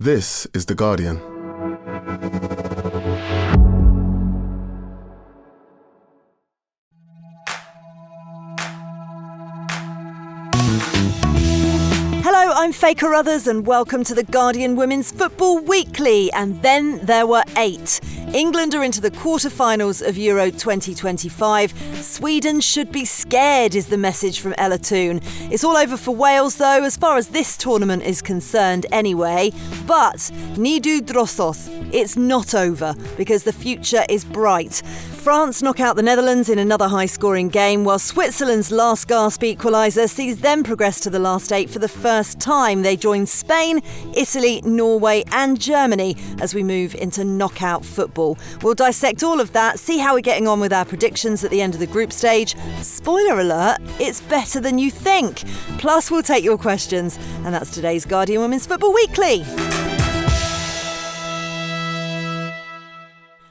This is The Guardian. Hello, I'm Faye Carruthers and welcome to The Guardian Women's Football Weekly. And then there were 8. England are into the quarterfinals of Euro 2025. Sweden should be scared is the message from Ella Toone. It's all over for Wales though, as far as this tournament is concerned anyway. But Nidu Drosoth, it's not over because the future is bright. France knock out the Netherlands in another high-scoring game, while Switzerland's last-gasp equaliser sees them progress to the last 8 for the first time. They join Spain, Italy, Norway and Germany as we move into knockout football. We'll dissect all of that, see how we're getting on with our predictions at the end of the group stage. Spoiler alert, it's better than you think. Plus, we'll take your questions. And that's today's Guardian Women's Football Weekly.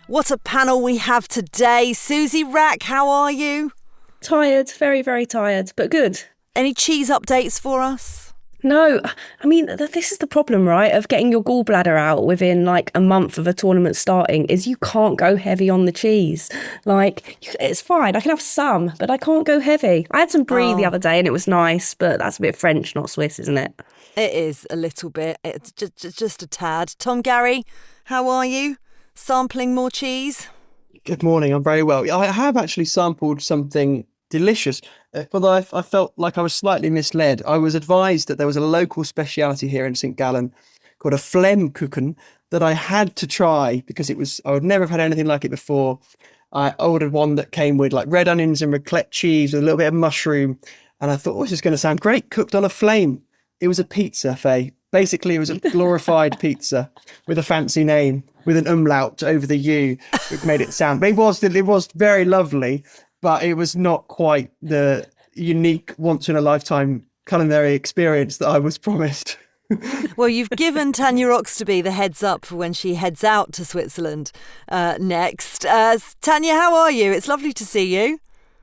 What a panel we have today. Suzy Wrack, how are you? Tired, very, very tired, but good. Any cheese updates for us? No, I mean, this is the problem, right, of getting your gallbladder out within like a month of a tournament starting, is you can't go heavy on the cheese. Like, it's fine, I can have some, but I can't go heavy. I had some brie the other day and it was nice, but that's a bit French, not Swiss, isn't it? It is a little bit. It's just a tad. Tom, Garry, how are you? Sampling more cheese? Good morning, I'm very well. I have actually sampled something delicious, although I felt like I was slightly misled. I was advised that there was a local speciality here in St Gallen called a Flammkuchen that I had to try because I would never have had anything like it before. I ordered one that came with like red onions and raclette cheese with a little bit of mushroom, and I thought, this is going to sound great, cooked on a flame. It was a pizza, Faye. Basically, it was a glorified pizza with a fancy name, with an umlaut over the U, which made it sound. But it was very lovely, but it was not quite the unique, once-in-a-lifetime culinary experience that I was promised. Well, you've given Tanya Oxtoby the heads up for when she heads out to Switzerland next. Tanya, how are you? It's lovely to see you.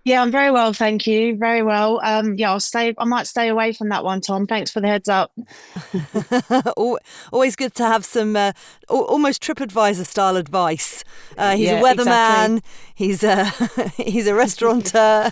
Yeah, I'm very well, thank you. Very well. I'll stay. I might stay away from that one, Tom. Thanks for the heads up. Always good to have some almost TripAdvisor style advice. He's a weatherman. Exactly. He's a restaurateur.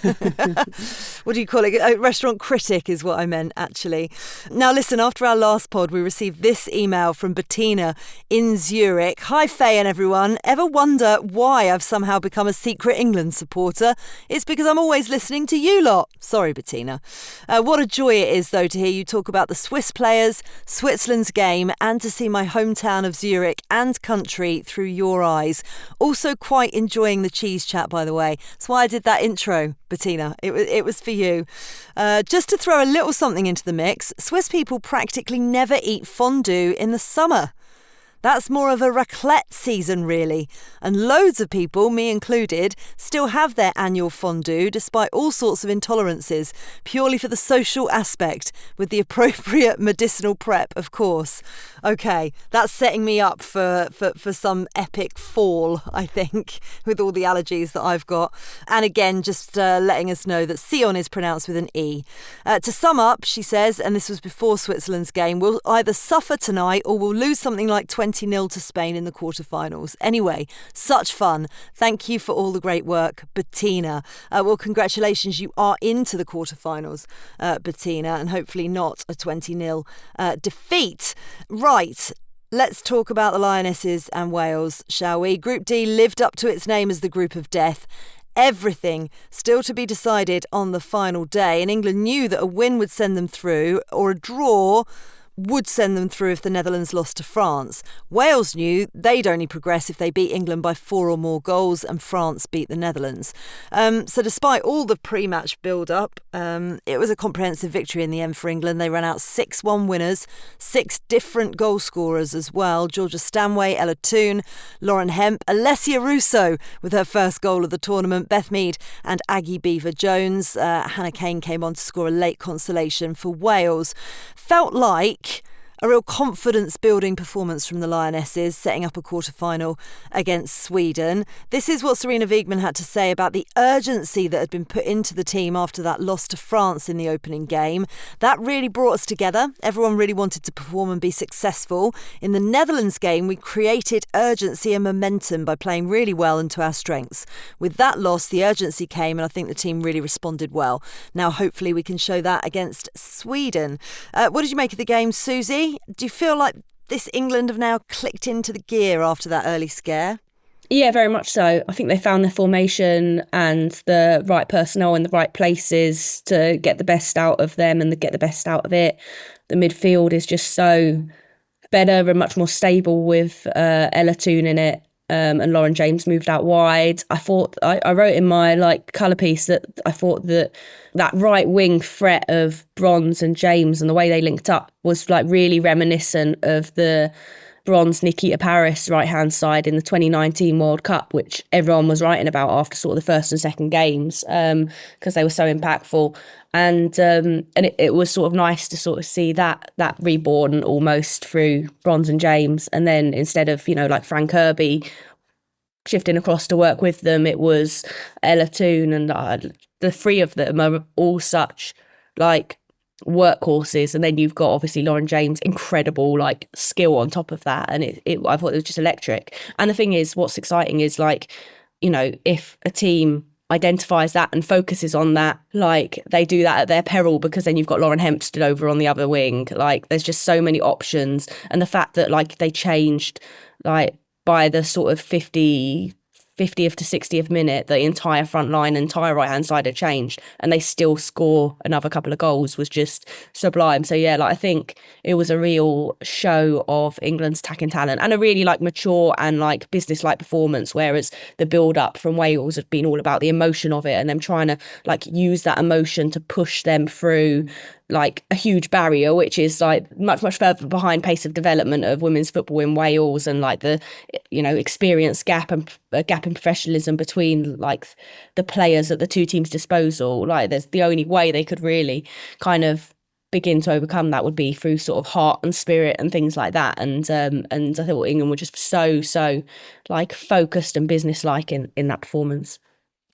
What do you call it? A restaurant critic is what I meant, actually. Now, listen. After our last pod, we received this email from Bettina in Zurich. Hi, Faye and everyone. Ever wonder why I've somehow become a secret England supporter? It's because I'm always listening to you lot. Sorry, Bettina. What a joy it is, though, to hear you talk about the Swiss players, Switzerland's game, and to see my hometown of Zurich and country through your eyes. Also quite enjoying the cheese chat, by the way. That's why I did that intro, Bettina. It was for you. Just to throw a little something into the mix, Swiss people practically never eat fondue in the summer. That's more of a raclette season, really. And loads of people, me included, still have their annual fondue despite all sorts of intolerances, purely for the social aspect, with the appropriate medicinal prep, of course. OK, that's setting me up for some epic fall, I think, with all the allergies that I've got. And again, just letting us know that Sion is pronounced with an E. To sum up, she says, and this was before Switzerland's game, we'll either suffer tonight or we'll lose something like 20-0 to Spain in the quarterfinals. Anyway, such fun. Thank you for all the great work, Bettina. Well, congratulations. You are into the quarterfinals, Bettina, and hopefully not a 20-0 defeat. Right. Let's talk about the Lionesses and Wales, shall we? Group D lived up to its name as the group of death. Everything still to be decided on the final day, and England knew that a win would send them through, or a draw would send them through if the Netherlands lost to France. Wales knew they'd only progress if they beat England by 4 or more goals and France beat the Netherlands. So despite all the pre-match build-up, it was a comprehensive victory in the end for England. They ran out 6-1 winners, 6 different goal scorers as well. Georgia Stanway, Ella Toone, Lauren Hemp, Alessia Russo with her first goal of the tournament, Beth Mead and Aggie Beaver-Jones. Hannah Kane came on to score a late consolation for Wales. Felt like A real confidence-building performance from the Lionesses, setting up a quarterfinal against Sweden. This is what Sarina Wiegman had to say about the urgency that had been put into the team after that loss to France in the opening game. That really brought us together. Everyone really wanted to perform and be successful. In the Netherlands game, we created urgency and momentum by playing really well into our strengths. With that loss, the urgency came, and I think the team really responded well. Now, hopefully, we can show that against Sweden. What did you make of the game, Suzy? Do you feel like this England have now clicked into the gear after that early scare? Yeah, very much so. I think they found their formation and the right personnel in the right places to get the best out of them and to get the best out of it. The midfield is just so better and much more stable with Ella Toone in it. And Lauren James moved out wide. I wrote in my colour piece that I thought that right wing threat of Bronze and James and the way they linked up was really reminiscent of the Bronze Nikita Paris right hand side in the 2019 World Cup, which everyone was writing about after sort of the first and second games because they were so impactful. And it was sort of nice to sort of see that reborn almost through Bronze and James. And then instead of, Frank Kirby shifting across to work with them, it was Ella Toone, and the three of them are all such workhorses. And then you've got obviously Lauren James, incredible skill on top of that. And I thought it was just electric. And the thing is, what's exciting is if a team identifies that and focuses on that, they do that at their peril, because then you've got Lauren Hempstead over on the other wing. There's just so many options. And the fact that they changed by the sort of 50th to 60th minute, the entire front line, entire right hand side had changed, and they still score another couple of goals was just sublime. So yeah, I think it was a real show of England's attacking talent and a really mature and business-like performance, whereas the build-up from Wales had been all about the emotion of it and them trying to use that emotion to push them through a huge barrier, which is much further behind pace of development of women's football in Wales, and the experience gap and gap in professionalism between the players at the two teams' disposal. There's the only way they could really kind of begin to overcome that would be through sort of heart and spirit and things like that. And I thought England were just so focused and businesslike in that performance.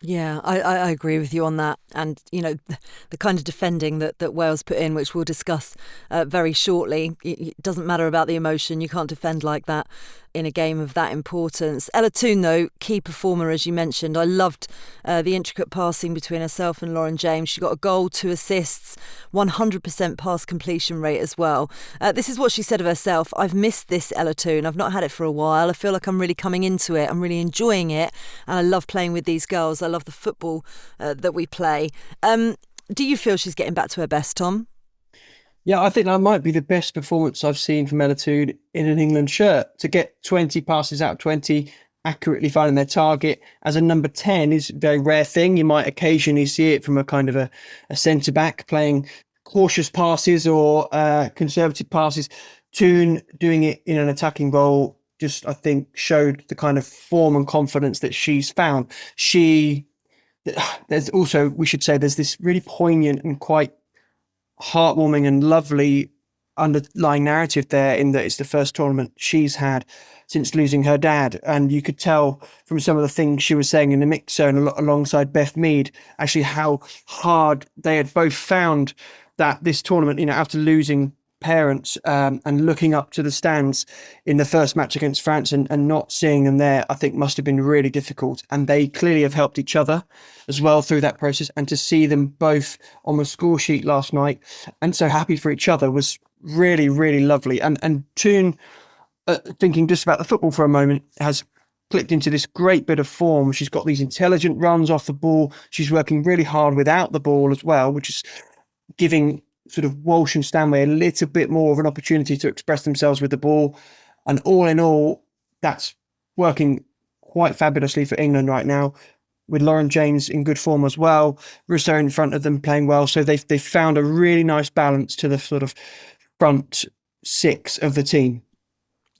Yeah, I agree with you on that. And, the kind of defending that Wales put in, which we'll discuss very shortly, it doesn't matter about the emotion. You can't defend like that in a game of that importance. Ella Toone, though, key performer, as you mentioned. I loved the intricate passing between herself and Lauren James. She got a goal, 2 assists, 100% pass completion rate as well. This is what she said of herself. "I've missed this, Ella Toone. I've not had it for a while. I feel like I'm really coming into it. I'm really enjoying it. And I love playing with these girls. I love the football that we play." Do you feel she's getting back to her best, Tom? Yeah, I think that might be the best performance I've seen from Ella Toone in an England shirt. To get 20 passes out of 20, accurately finding their target as a number 10 is a very rare thing. You might occasionally see it from a kind of a centre-back playing cautious passes or conservative passes. Toone doing it in an attacking role just, I think, showed the kind of form and confidence that she's found. There's also, we should say, there's this really poignant and quite heartwarming and lovely underlying narrative there, in that it's the first tournament she's had since losing her dad. And you could tell from some of the things she was saying in the mix zone alongside Beth Mead, actually how hard they had both found that this tournament, after losing parents and looking up to the stands in the first match against France and not seeing them there, I think must have been really difficult. And they clearly have helped each other as well through that process. And to see them both on the score sheet last night and so happy for each other was really, really lovely. And Toone, thinking just about the football for a moment, has clicked into this great bit of form. She's got these intelligent runs off the ball. She's working really hard without the ball as well, which is giving sort of Walsh and Stanway a little bit more of an opportunity to express themselves with the ball. And all in all, that's working quite fabulously for England right now, with Lauren James in good form as well, Rousseau in front of them playing well. So they've found a really nice balance to the sort of front six of the team.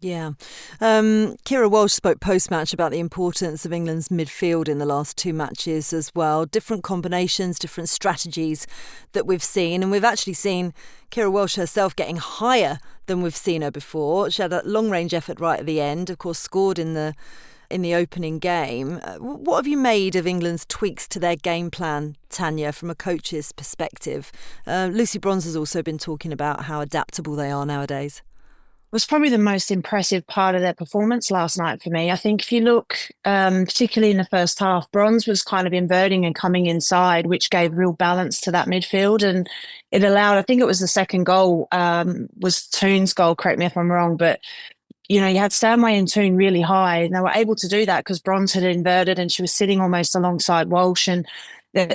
Yeah. Kira Walsh spoke post-match about the importance of England's midfield in the last 2 matches as well. Different combinations, different strategies that we've seen. And we've actually seen Kira Walsh herself getting higher than we've seen her before. She had that long-range effort right at the end, of course, scored in the opening game. What have you made of England's tweaks to their game plan, Tanya, from a coach's perspective? Lucy Bronze has also been talking about how adaptable they are nowadays. Was probably the most impressive part of their performance last night for me. I think if you look, particularly in the first half, Bronze was kind of inverting and coming inside, which gave real balance to that midfield. And it allowed, I think it was the second goal, was Toone's goal, correct me if I'm wrong, but you had Stanway and Toone really high, and they were able to do that because Bronze had inverted and she was sitting almost alongside Walsh. And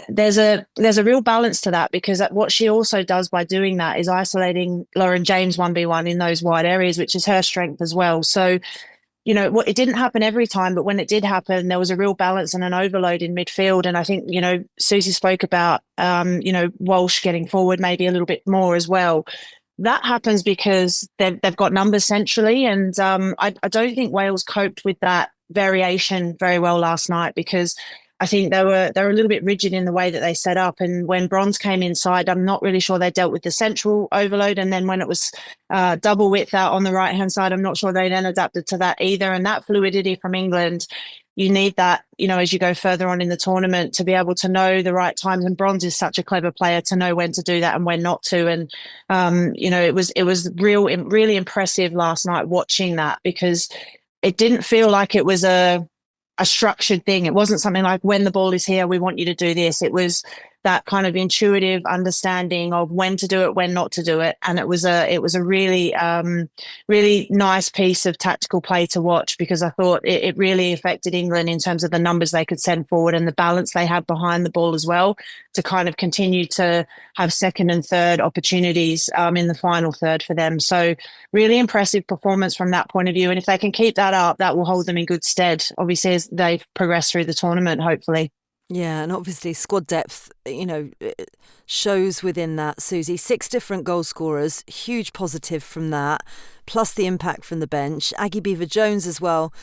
there's a real balance to that, because what she also does by doing that is isolating Lauren James 1v1 in those wide areas, which is her strength as well. So, it didn't happen every time, but when it did happen, there was a real balance and an overload in midfield. And I think, Suzy spoke about, Walsh getting forward maybe a little bit more as well. That happens because they've got numbers centrally, and I don't think Wales coped with that variation very well last night, because I think they were a little bit rigid in the way that they set up. And when Bronze came inside, I'm not really sure they dealt with the central overload. And then when it was double width out on the right hand side, I'm not sure they then adapted to that either. And that fluidity from England, you need that, as you go further on in the tournament, to be able to know the right times. And Bronze is such a clever player to know when to do that and when not to. And, it was really impressive last night watching that, because it didn't feel like it was a structured thing. It wasn't something like, when the ball is here, we want you to do this. It was that kind of intuitive understanding of when to do it, when not to do it. And it was a really, really nice piece of tactical play to watch, because I thought it really affected England in terms of the numbers they could send forward and the balance they had behind the ball as well, to kind of continue to have second and third opportunities in the final third for them. So really impressive performance from that point of view. And if they can keep that up, that will hold them in good stead, obviously, as they progress through the tournament, hopefully. Yeah, and obviously squad depth, shows within that, Suzy. 6 different goal scorers, huge positive from that, plus the impact from the bench. Aggie Beever-Jones as well,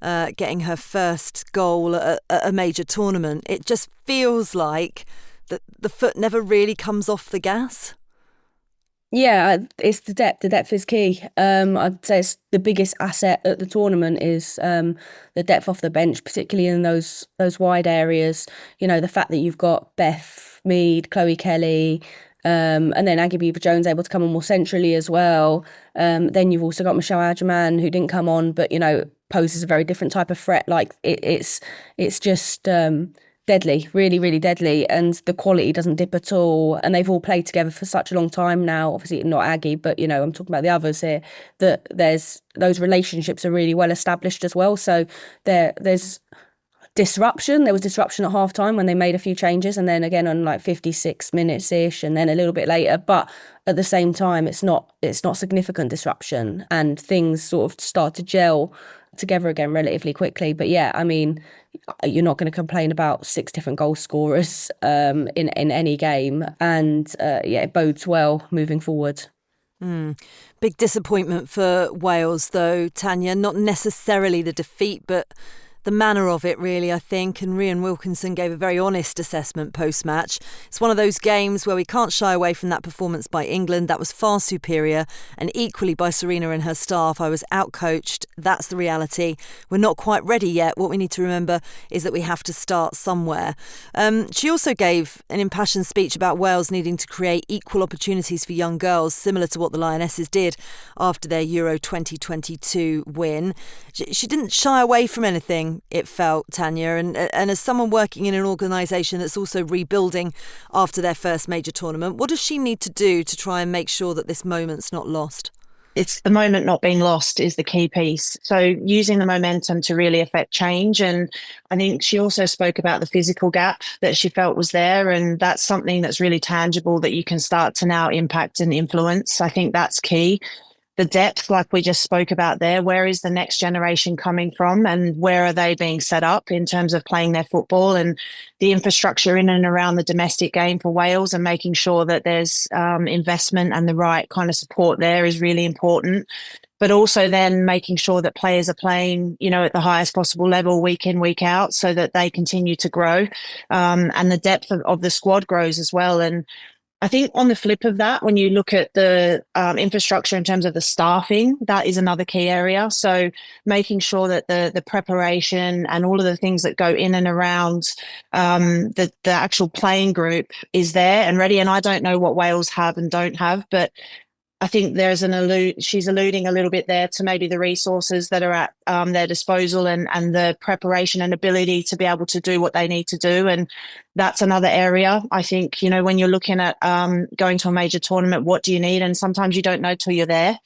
getting her first goal at a major tournament. It just feels like that the foot never really comes off the gas. Yeah, it's the depth. The depth is key. I'd say it's the biggest asset at the tournament is the depth off the bench, particularly in those wide areas. The fact that you've got Beth Mead, Chloe Kelly, and then Aggie Beever-Jones able to come on more centrally as well. Then you've also got Michelle Adjaman, who didn't come on, but poses a very different type of threat. Like it's just deadly, really, really deadly, and the quality doesn't dip at all. And they've all played together for such a long time now. Obviously not Aggie, but I'm talking about the others here. That there's those relationships are really well established as well. So there's disruption. There was disruption at half time when they made a few changes, and then again on like 56 minutes ish, and then a little bit later. But at the same time, it's not significant disruption, and things sort of start to gel together again relatively quickly. But yeah, I mean, you're not going to complain about 6 different goal scorers in any game, and it bodes well moving forward. Big disappointment for Wales though, Tanya. Not necessarily the defeat, but the manner of it, really, I think. And Rhian Wilkinson gave a very honest assessment post-match. It's one of those games where we can't shy away from that performance by England. That was far superior, and equally by Sarina and her staff. I was outcoached. That's the reality. We're not quite ready yet. What we need to remember is that we have to start somewhere. She also gave an impassioned speech about Wales needing to create equal opportunities for young girls, similar to what the Lionesses did after their Euro 2022 win. She didn't shy away from anything, it felt, Tanya, and as someone working in an organisation that's also rebuilding after their first major tournament, what does she need to do to try and make sure that this moment's not lost? It's the moment not being lost is the key piece. So using the momentum to really affect change. And I think she also spoke about the physical gap that she felt was there. And that's something that's really tangible that you can start to now impact and influence. I think that's key. The depth, like we just spoke about there, where is the next generation coming from, and where are they being set up in terms of playing their football, and the infrastructure in and around the domestic game for Wales, and making sure that there's investment and the right kind of support there is really important. But also then making sure that players are playing, at the highest possible level week in, week out, so that they continue to grow, and the depth of the squad grows as well. And I think on the flip of that, when you look at the infrastructure in terms of the staffing, that is another key area. So making sure that the preparation and all of the things that go in and around the actual playing group is there and ready. And I don't know what Wales have and don't have, but I think there's she's alluding a little bit there to maybe the resources that are at their disposal and the preparation and ability to be able to do what they need to do. And that's another area. I think, when you're looking at going to a major tournament, what do you need? And sometimes you don't know till you're there.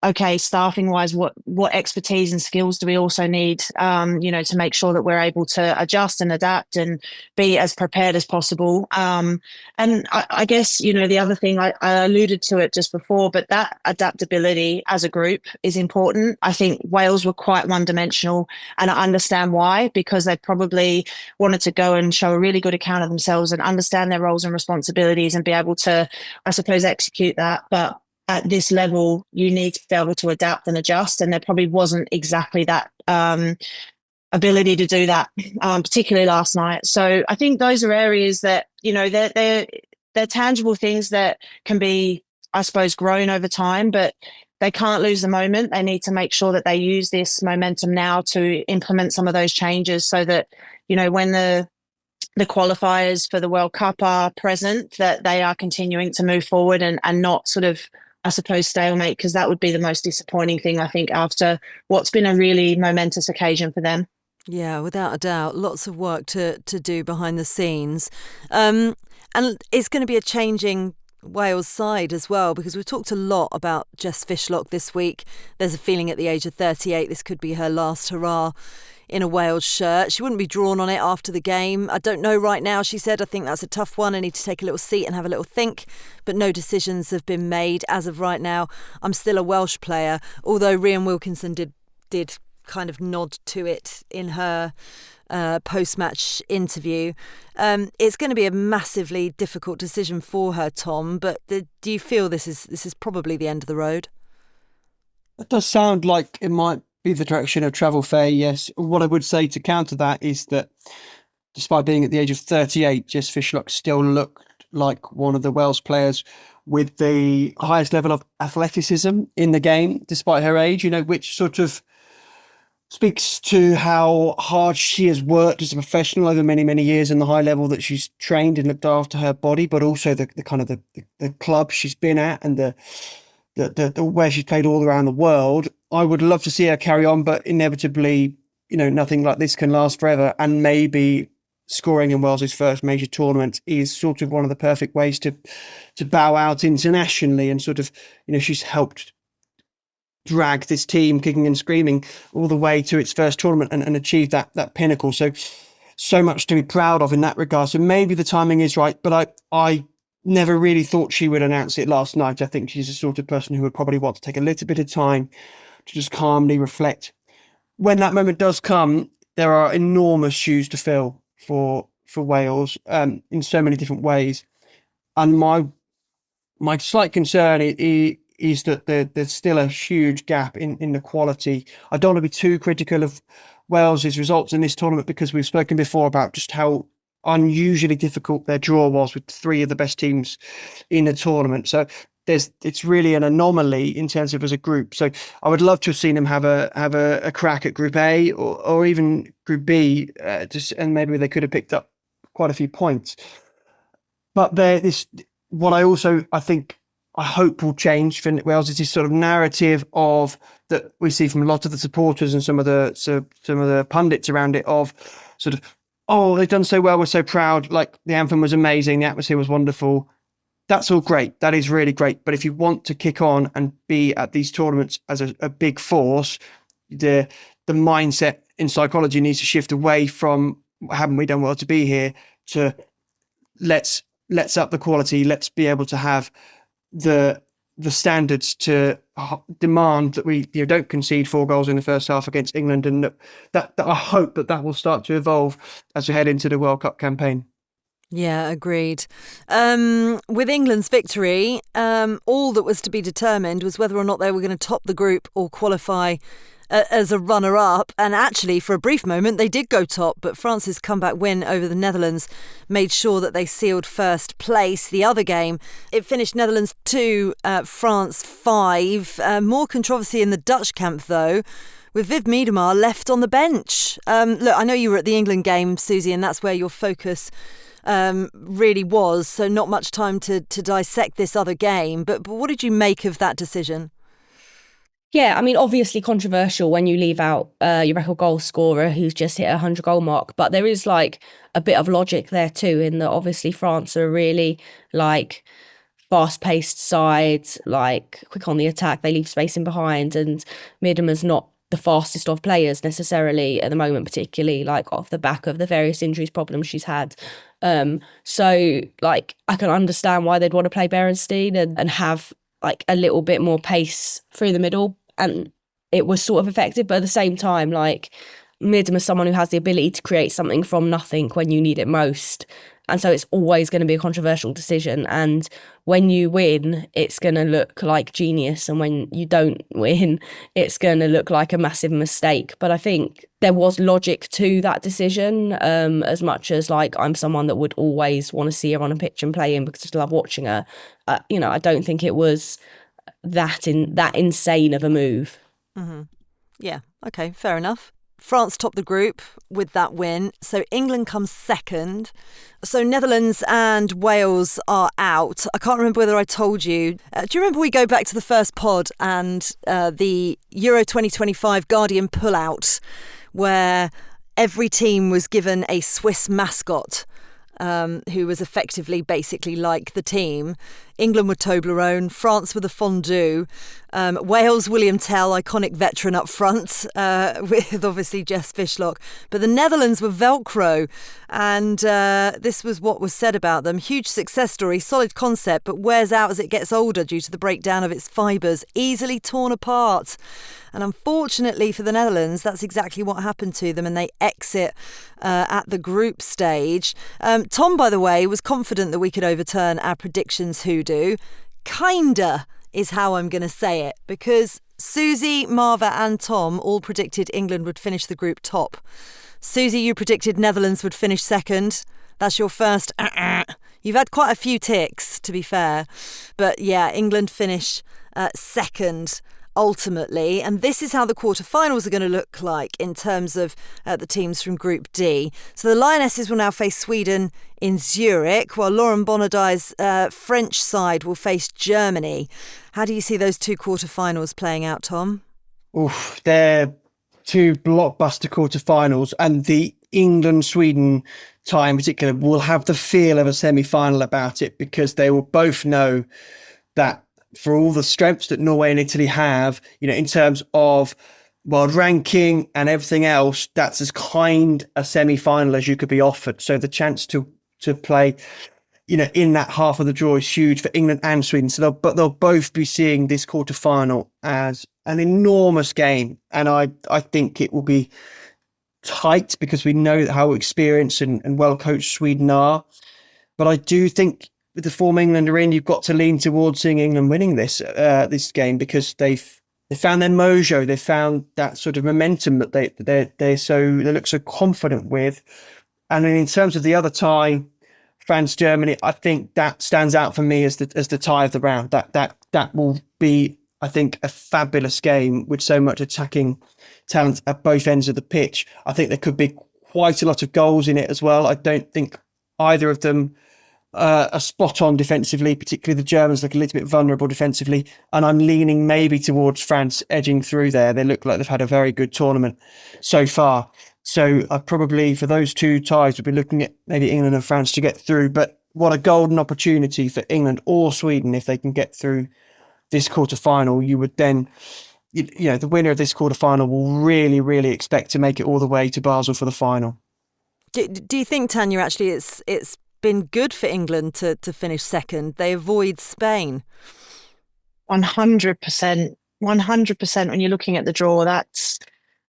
Okay, staffing wise, what expertise and skills do we also need, to make sure that we're able to adjust and adapt and be as prepared as possible. And I guess, the other thing, I alluded to it just before, but that adaptability as a group is important. I think Wales were quite one-dimensional, and I understand why, because they probably wanted to go and show a really good account of themselves and understand their roles and responsibilities and be able to, I suppose, execute that. But at this level, you need to be able to adapt and adjust. And there probably wasn't exactly that ability to do that, particularly last night. So I think those are areas that, they're tangible things that can be, I suppose, grown over time, but they can't lose the moment. They need to make sure that they use this momentum now to implement some of those changes so that, when the qualifiers for the World Cup are present, that they are continuing to move forward and not sort of, I suppose, stalemate, because that would be the most disappointing thing, I think, after what's been a really momentous occasion for them. Yeah, without a doubt. Lots of work to do behind the scenes. And it's going to be a changing Wales side as well, because we've talked a lot about Jess Fishlock this week. There's a feeling at the age of 38 this could be her last hurrah in a Wales shirt. She wouldn't be drawn on it after the game. I don't know right now, she said. I think that's a tough one. I need to take a little seat and have a little think. But no decisions have been made as of right now. I'm still a Welsh player, although Rhian Wilkinson did kind of nod to it in her post-match interview. It's going to be a massively difficult decision for her, Tom, but do you feel this is probably the end of the road? It does sound like it might be the direction of travel, Faye, yes. What I would say to counter that is that despite being at the age of 38, Jess Fishlock still looked like one of the Wales players with the highest level of athleticism in the game, despite her age, which sort of speaks to how hard she has worked as a professional over many, many years and the high level that she's trained and looked after her body, but also the kind of the club she's been at and the where she's played all around the world. I would love to see her carry on, but inevitably, nothing like this can last forever. And maybe scoring in Wales' first major tournament is sort of one of the perfect ways to bow out internationally and sort of, she's helped drag this team kicking and screaming all the way to its first tournament and achieve that pinnacle. So much to be proud of in that regard. So maybe the timing is right, but I never really thought she would announce it last night. I think she's the sort of person who would probably want to take a little bit of time to just calmly reflect. When that moment does come, there are enormous shoes to fill for Wales in so many different ways. And my slight concern is that there's still a huge gap in the quality. I don't want to be too critical of Wales's results in this tournament because we've spoken before about just how unusually difficult their draw was with three of the best teams in the tournament. So it's really an anomaly in terms of as a group. So I would love to have seen them have a crack at Group A or even Group B, and maybe they could have picked up quite a few points. But what I hope will change for Wales is this sort of narrative of that we see from a lot of the supporters and some of the pundits around it of sort of, oh, they've done so well, we're so proud, like the anthem was amazing, the atmosphere was wonderful. That's all great. That is really great. But if you want to kick on and be at these tournaments as a big force, the mindset in psychology needs to shift away from haven't we done well to be here to let's up the quality. Let's be able to have the standards to demand that we don't concede 4 goals in the first half against England, and that I hope that will start to evolve as we head into the World Cup campaign. Yeah, agreed. With England's victory, all that was to be determined was whether or not they were going to top the group or qualify as a runner-up. And actually, for a brief moment, they did go top, but France's comeback win over the Netherlands made sure that they sealed first place. The other game, it finished Netherlands 2, France 5. More controversy in the Dutch camp, though, with Viv Miedema left on the bench. Look, I know you were at the England game, Suzy, and that's where your focus really was, so not much time to dissect this other game. But what did you make of that decision? Yeah, I mean, obviously controversial when you leave out your record goal scorer who's just hit a 100-goal mark. But there is like a bit of logic there too, in that obviously France are really like fast-paced side, like quick on the attack. They leave space in behind, and Miedema's not the fastest of players necessarily at the moment, particularly like off the back of the various injuries problems she's had. So like I can understand why they'd want to play Berenstein and have like a little bit more pace through the middle, and it was sort of effective. But at the same time, like Miedema is someone who has the ability to create something from nothing when you need it most. And so it's always going to be a controversial decision. And when you win, it's going to look like genius. And when you don't win, it's going to look like a massive mistake. But I think there was logic to that decision, as much as like I'm someone that would always want to see her on a pitch and playing because I love watching her. I don't think it was that insane of a move. Mm-hmm. Yeah, okay, fair enough. France topped the group with that win, so England comes second. So Netherlands and Wales are out. I can't remember whether I told you. Do you remember we go back to the first pod and the Euro 2025 Guardian pullout, where every team was given a Swiss mascot who was effectively basically like the team? England were Toblerone, France were the fondue, Wales, William Tell, iconic veteran up front, with obviously Jess Fishlock. But the Netherlands were Velcro, and this was what was said about them. Huge success story, solid concept, but wears out as it gets older due to the breakdown of its fibres, easily torn apart. And unfortunately for the Netherlands, that's exactly what happened to them, and they exit at the group stage. Tom, by the way, was confident that we could overturn our predictions hoodoo. Kinda is how I'm going to say it, because Suzy, Marva and Tom all predicted England would finish the group top. Suzy, you predicted Netherlands would finish second. That's your first. You've had quite a few ticks, to be fair. But yeah, England finish second ultimately. And this is how the quarterfinals are going to look like in terms of the teams from Group D. So the Lionesses will now face Sweden in Zurich, while Lauren Bonadai's French side will face Germany. How do you see those two quarterfinals playing out, Tom? Oof, they're two blockbuster quarterfinals, and the England-Sweden tie in particular will have the feel of a semi-final about it, because they will both know that for all the strengths that Norway and Italy have, in terms of world ranking and everything else, that's as kind a semi-final as you could be offered. So the chance to play, in that half of the draw is huge for England and Sweden. So they'll both be seeing this quarterfinal as an enormous game, and I think it will be tight because we know how experienced and well coached Sweden are. But I do think, with the form England are in, you've got to lean towards seeing England winning this game, because they found their mojo, they found that sort of momentum that they look so confident with. And then in terms of the other tie, France Germany, I think that stands out for me as the tie of the round. That will be, I think, a fabulous game with so much attacking talent at both ends of the pitch. I think there could be quite a lot of goals in it as well. I don't think either of them are spot on defensively, particularly the Germans look a little bit vulnerable defensively, and I'm leaning maybe towards France edging through there. They look like they've had a very good tournament so far. So I probably, for those two ties, would be looking at maybe England and France to get through. But what a golden opportunity for England or Sweden if they can get through this quarterfinal. You would then, the winner of this quarterfinal will really, really expect to make it all the way to Basel for the final. Do you think, Tanya, actually it's been good for England to finish second? They avoid Spain. 100%. 100% when you're looking at the draw, that's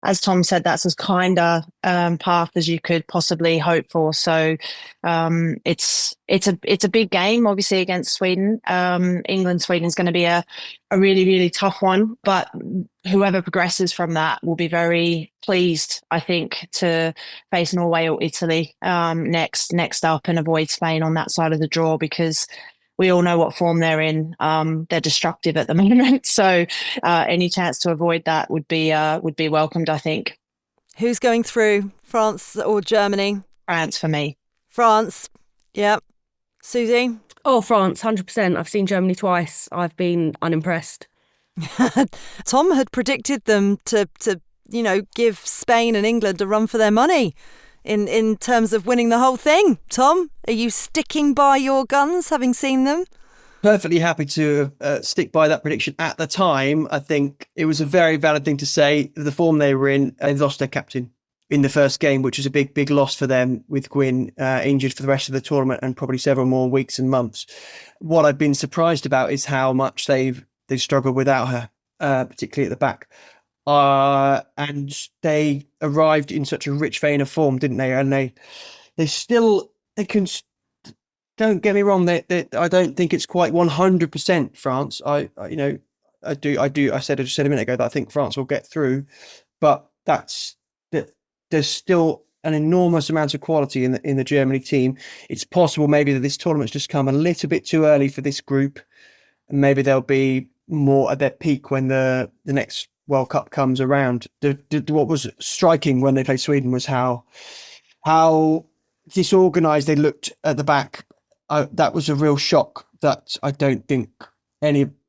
as Tom said, that's as kind a path as you could possibly hope for. So it's a big game, obviously, against Sweden. England-Sweden is going to be a really, really tough one, but whoever progresses from that will be very pleased, I think, to face Norway or Italy next up and avoid Spain on that side of the draw, because we all know what form they're in. They're destructive at the moment, so any chance to avoid that would be welcomed, I think. Who's going through, France or Germany? France for me. France, yeah. Suzy? Oh, France, 100%. I've seen Germany twice. I've been unimpressed. Tom had predicted them to give Spain and England a run for their money in terms of winning the whole thing. Tom, are you sticking by your guns, having seen them? Perfectly happy to stick by that prediction. At the time, I think it was a very valid thing to say. The form they were in, they lost their captain in the first game, which was a big loss for them, with Gwyn injured for the rest of the tournament and probably several more weeks and months. What I've been surprised about is how much they've struggled without her, particularly at the back. And they arrived in such a rich vein of form, didn't they? And they can. Don't get me wrong. I don't think it's quite 100% France. I said a minute ago that I think France will get through, but there's still an enormous amount of quality in the Germany team. It's possible maybe that this tournament's just come a little bit too early for this group, and maybe they'll be more at their peak when the next World Cup comes around. What was striking when they played Sweden was how disorganised they looked at the back. That was a real shock that I don't think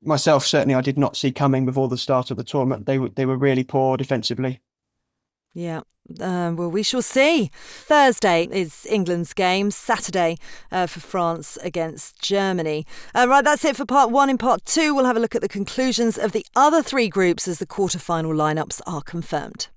myself certainly I did not see coming before the start of the tournament. They were really poor defensively. Yeah. Well, we shall see. Thursday is England's game. Saturday for France against Germany. Right, that's it for part one. In part two, we'll have a look at the conclusions of the other three groups as the quarterfinal lineups are confirmed.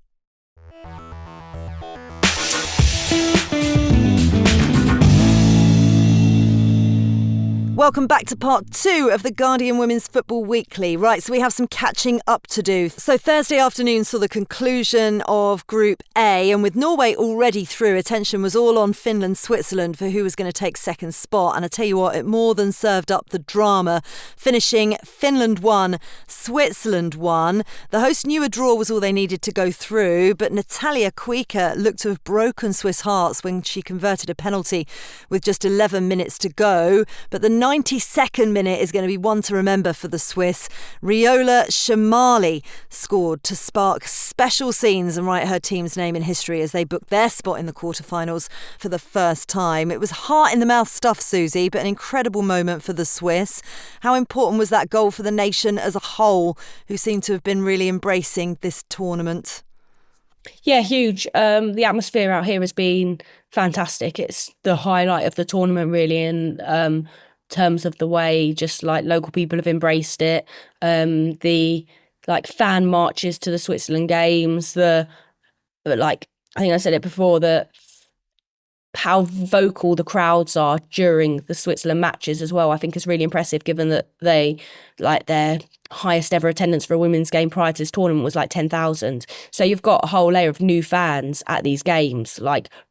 Welcome back to part two of the Guardian Women's Football Weekly. Right, so we have some catching up to do. So Thursday afternoon saw the conclusion of Group A, and with Norway already through, attention was all on Finland, Switzerland for who was going to take second spot. And I tell you what, it more than served up the drama, finishing Finland 1, Switzerland 1. The hosts knew a draw was all they needed to go through, but Natalia Kuika looked to have broken Swiss hearts when she converted a penalty with just 11 minutes to go. But the 92nd minute is going to be one to remember for the Swiss. Riola Shamali scored to spark special scenes and write her team's name in history as they booked their spot in the quarterfinals for the first time. It was heart in the mouth stuff, Suzy, but an incredible moment for the Swiss. How important was that goal for the nation as a whole, who seem to have been really embracing this tournament? Yeah, huge. The atmosphere out here has been fantastic. It's the highlight of the tournament, really, and terms of the way just like local people have embraced it, the like fan marches to the Switzerland games, I think I said it before, that how vocal the crowds are during the Switzerland matches as well, I think is really impressive, given that they their highest ever attendance for a women's game prior to this tournament was 10,000. So you've got a whole layer of new fans at these games,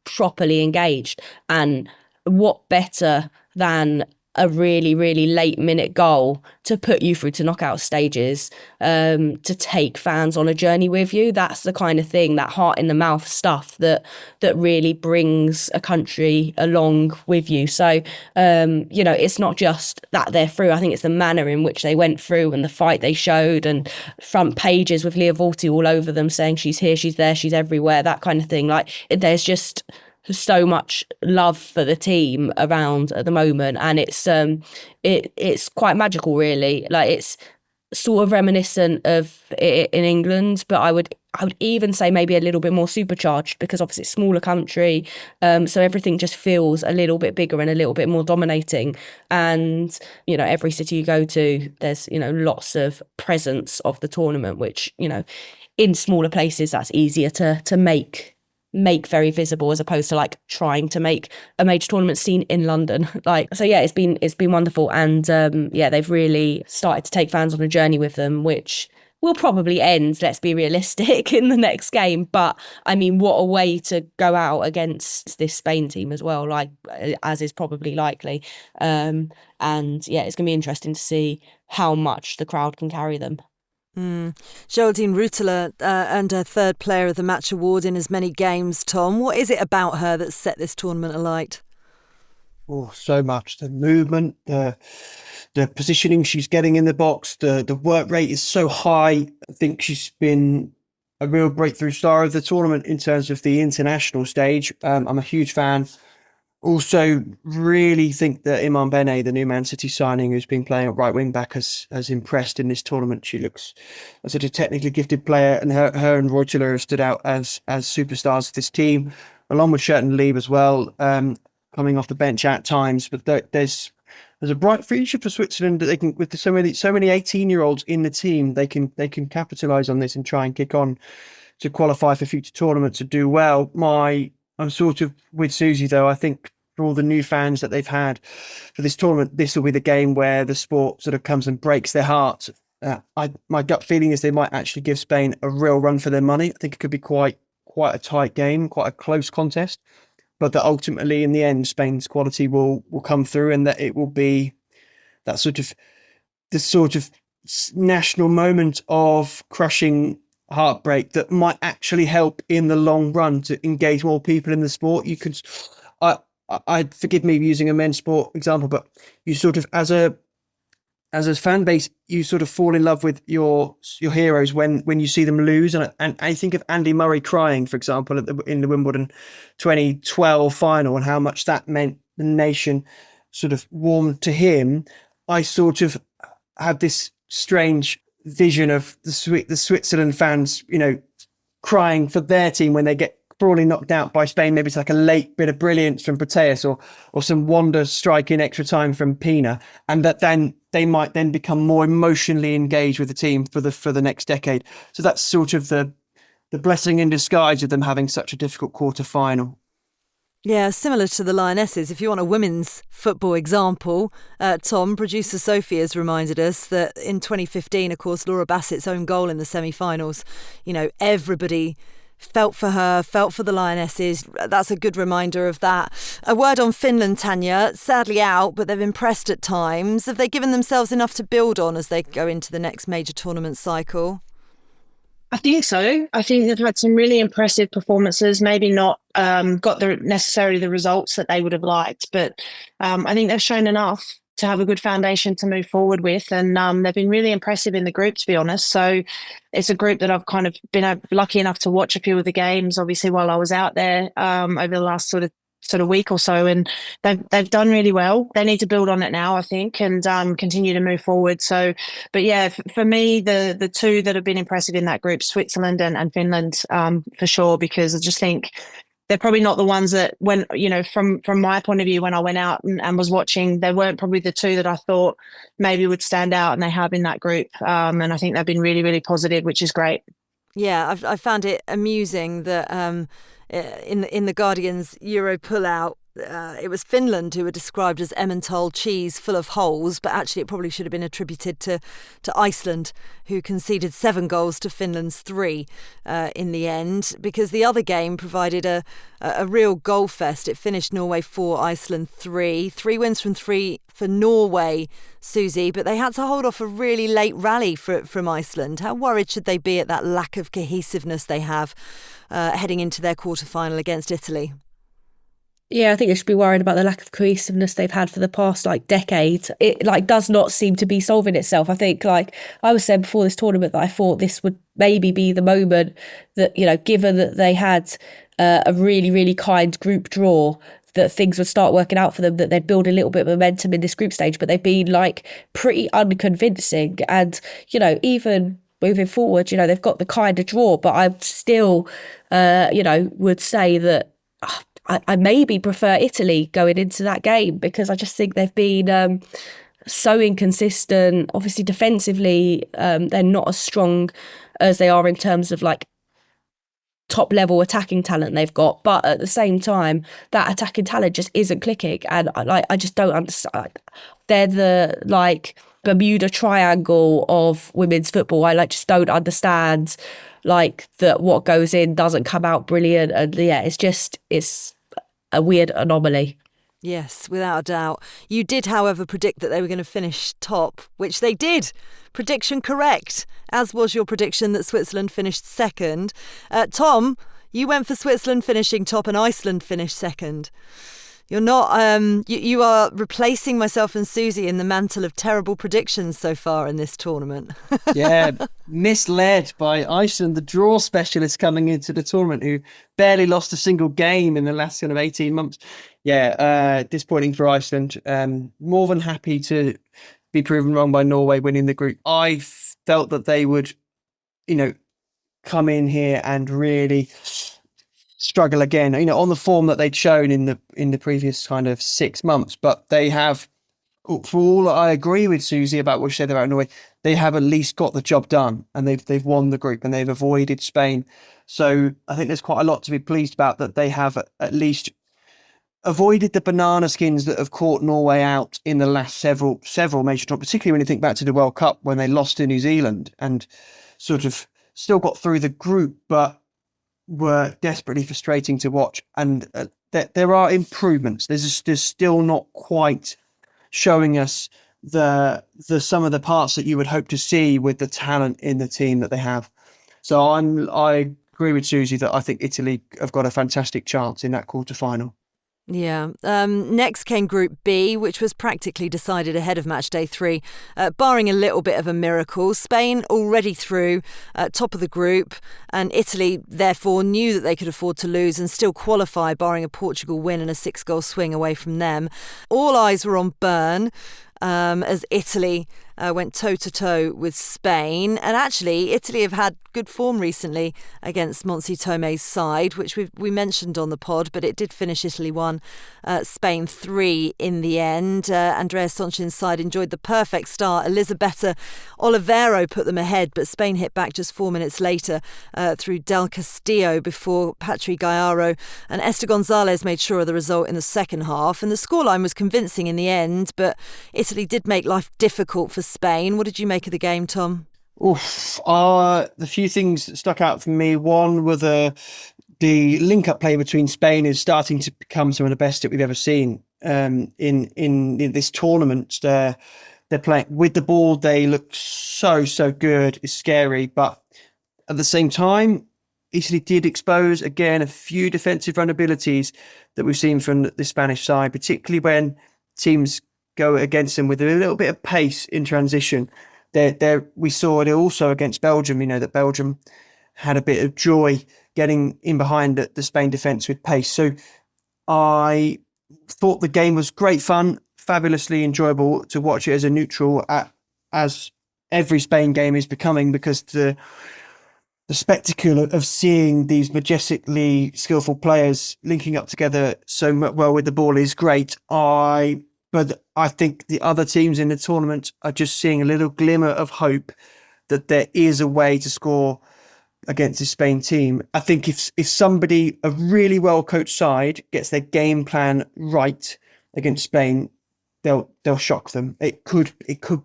properly engaged. And what better than a really, really late minute goal to put you through to knockout stages, to take fans on a journey with you. That's the kind of thing, that heart in the mouth stuff that really brings a country along with you. So, it's not just that they're through. I think it's the manner in which they went through and the fight they showed, and front pages with Leah Vorti all over them saying she's here, she's there, she's everywhere, that kind of thing. There's just so much love for the team around at the moment, and it's quite magical, really. It's sort of reminiscent of it in England, but I would even say maybe a little bit more supercharged, because obviously it's a smaller country, so everything just feels a little bit bigger and a little bit more dominating. And every city you go to, there's lots of presence of the tournament, which in smaller places that's easier to make very visible, as opposed to trying to make a major tournament scene in London. So yeah, it's been wonderful, and they've really started to take fans on a journey with them, which will probably end, let's be realistic, in the next game. But I mean, what a way to go out against this Spain team as well, like as is probably likely. And yeah, it's going to be interesting to see how much the crowd can carry them. Geraldine Rutler earned her third Player of the Match award in as many games, Tom. What is it about her that set this tournament alight? Oh, so much. The movement, the positioning she's getting in the box, the work rate is so high. I think she's been a real breakthrough star of the tournament in terms of the international stage. I'm a huge fan. Also, really think that Iman Bene, the new Man City signing, who's been playing at right wing back, has impressed in this tournament. She looks as a technically gifted player, and her and Reuteler have stood out as superstars of this team, along with Sherton Lieb as well, coming off the bench at times. But there's a bright future for Switzerland that they can, with so many 18-year-olds in the team, they can capitalise on this and try and kick on to qualify for future tournaments to do well. I'm sort of with Suzy, though. I think for all the new fans that they've had for this tournament, this will be the game where the sport sort of comes and breaks their hearts. My gut feeling is they might actually give Spain a real run for their money. I think it could be quite a tight game, quite a close contest, but that ultimately, in the end, Spain's quality will come through, and that it will be that sort of national moment of crushing heartbreak that might actually help in the long run to engage more people in the sport. You could, I forgive me using a men's sport example, but you sort of as a fan base, you sort of fall in love with your heroes when you see them lose. And I think of Andy Murray crying, for example, in the Wimbledon 2012 final, and how much that meant the nation sort of warmed to him. I sort of had this strange vision of the Switzerland fans, crying for their team when they get broadly knocked out by Spain. Maybe it's like a late bit of brilliance from Proteus or some wonder strike in extra time from Pina, and that then they might then become more emotionally engaged with the team for the next decade. So that's sort of the blessing in disguise of them having such a difficult quarter final. Yeah, similar to the Lionesses. If you want a women's football example, Tom, producer Sophie has reminded us that in 2015, of course, Laura Bassett's own goal in the semi-finals, everybody felt for her, felt for the Lionesses. That's a good reminder of that. A word on Finland, Tanya. Sadly out, but they've impressed at times. Have they given themselves enough to build on as they go into the next major tournament cycle? I think so. I think they've had some really impressive performances, maybe not got necessarily the results that they would have liked, but I think they've shown enough to have a good foundation to move forward with, and they've been really impressive in the group, to be honest. So it's a group that I've kind of been lucky enough to watch a few of the games, obviously, while I was out there over the last sort of week or so, and they've done really well. They need to build on it now, I think, and continue to move forward. So, but yeah, for me, the two that have been impressive in that group, Switzerland and Finland, for sure, because I just think they're probably not the ones that, when from my point of view, when I went out and was watching, they weren't probably the two that I thought maybe would stand out, and they have in that group, and I think they've been really, really positive, which is great. Yeah, I found it amusing that in the Guardian's Euro pullout, it was Finland who were described as Emmental cheese full of holes, but actually it probably should have been attributed to Iceland, who conceded 7 goals to Finland's 3 in the end, because the other game provided a real goal fest. It finished Norway 4, Iceland 3. 3 wins from 3 for Norway, Suzy, but they had to hold off a really late rally from Iceland. How worried should they be at that lack of cohesiveness they have heading into their quarterfinal against Italy? Yeah, I think they should be worried about the lack of cohesiveness they've had for the past decade. It does not seem to be solving itself. I think, I was saying before this tournament, that I thought this would maybe be the moment that, given that they had a really, really kind group draw, that things would start working out for them, that they'd build a little bit of momentum in this group stage. But they've been pretty unconvincing. And, even moving forward, they've got the kind of draw, but I still, would say that I maybe prefer Italy going into that game, because I just think they've been so inconsistent. Obviously, defensively, they're not as strong as they are in terms of top level attacking talent they've got, but at the same time, that attacking talent just isn't clicking, and I just don't understand. They're the Bermuda Triangle of women's football. I just don't understand that what goes in doesn't come out brilliant. And yeah, it's a weird anomaly. Yes, without a doubt. You did, however, predict that they were going to finish top, which they did. Prediction correct, as was your prediction that Switzerland finished second. Tom, you went for Switzerland finishing top and Iceland finished second. You're not. You are replacing myself and Suzy in the mantle of terrible predictions so far in this tournament. Yeah, misled by Iceland, the draw specialist coming into the tournament, who barely lost a single game in the last 18 months. Yeah, disappointing for Iceland. More than happy to be proven wrong by Norway winning the group. I felt that they would, come in here and really struggle again, on the form that they'd shown in the previous kind of 6 months. But they have, for all I agree with Suzy about what she said about Norway, they have at least got the job done, and they've won the group and they've avoided Spain. So I think there's quite a lot to be pleased about, that they have at least avoided the banana skins that have caught Norway out in the last several major tournaments, particularly when you think back to the World Cup when they lost to New Zealand and sort of still got through the group, but were desperately frustrating to watch. And there are improvements. There's still not quite showing us the some of the parts that you would hope to see with the talent in the team that they have. So I agree with Suzy that I think Italy have got a fantastic chance in that quarterfinal. Yeah. Next came Group B, which was practically decided ahead of match day 3, barring a little bit of a miracle. Spain already through, top of the group, and Italy therefore knew that they could afford to lose and still qualify, barring a Portugal win and a 6-goal swing away from them. All eyes were on Bern, as Italy went toe-to-toe with Spain. And actually, Italy have had good form recently against Monsi Tome's side, which we mentioned on the pod, but it did finish Italy 1, Spain 3 in the end. Andrea Sonchin's side enjoyed the perfect start. Elisabetta Olivero put them ahead, but Spain hit back just 4 minutes later through Del Castillo before Patri Gaiaro and Esther Gonzalez made sure of the result in the second half. And the scoreline was convincing in the end, but Italy did make life difficult for Spain. What did you make of the game, Tom? The few things that stuck out for me. One were the link-up play between Spain is starting to become some of the best that we've ever seen in this tournament. They're playing with the ball. They look so good. It's scary, but at the same time, Italy did expose again a few defensive vulnerabilities that we've seen from the Spanish side, particularly when teams go against them with a little bit of pace in transition. We saw it also against Belgium, that Belgium had a bit of joy getting in behind the Spain defence with pace. So I thought the game was great fun, fabulously enjoyable to watch it as a neutral, as every Spain game is becoming, because the spectacle of seeing these majestically skillful players linking up together so well with the ball is great. But I think the other teams in the tournament are just seeing a little glimmer of hope that there is a way to score against the Spain team. I think if somebody, a really well-coached side, gets their game plan right against Spain, they'll shock them. It could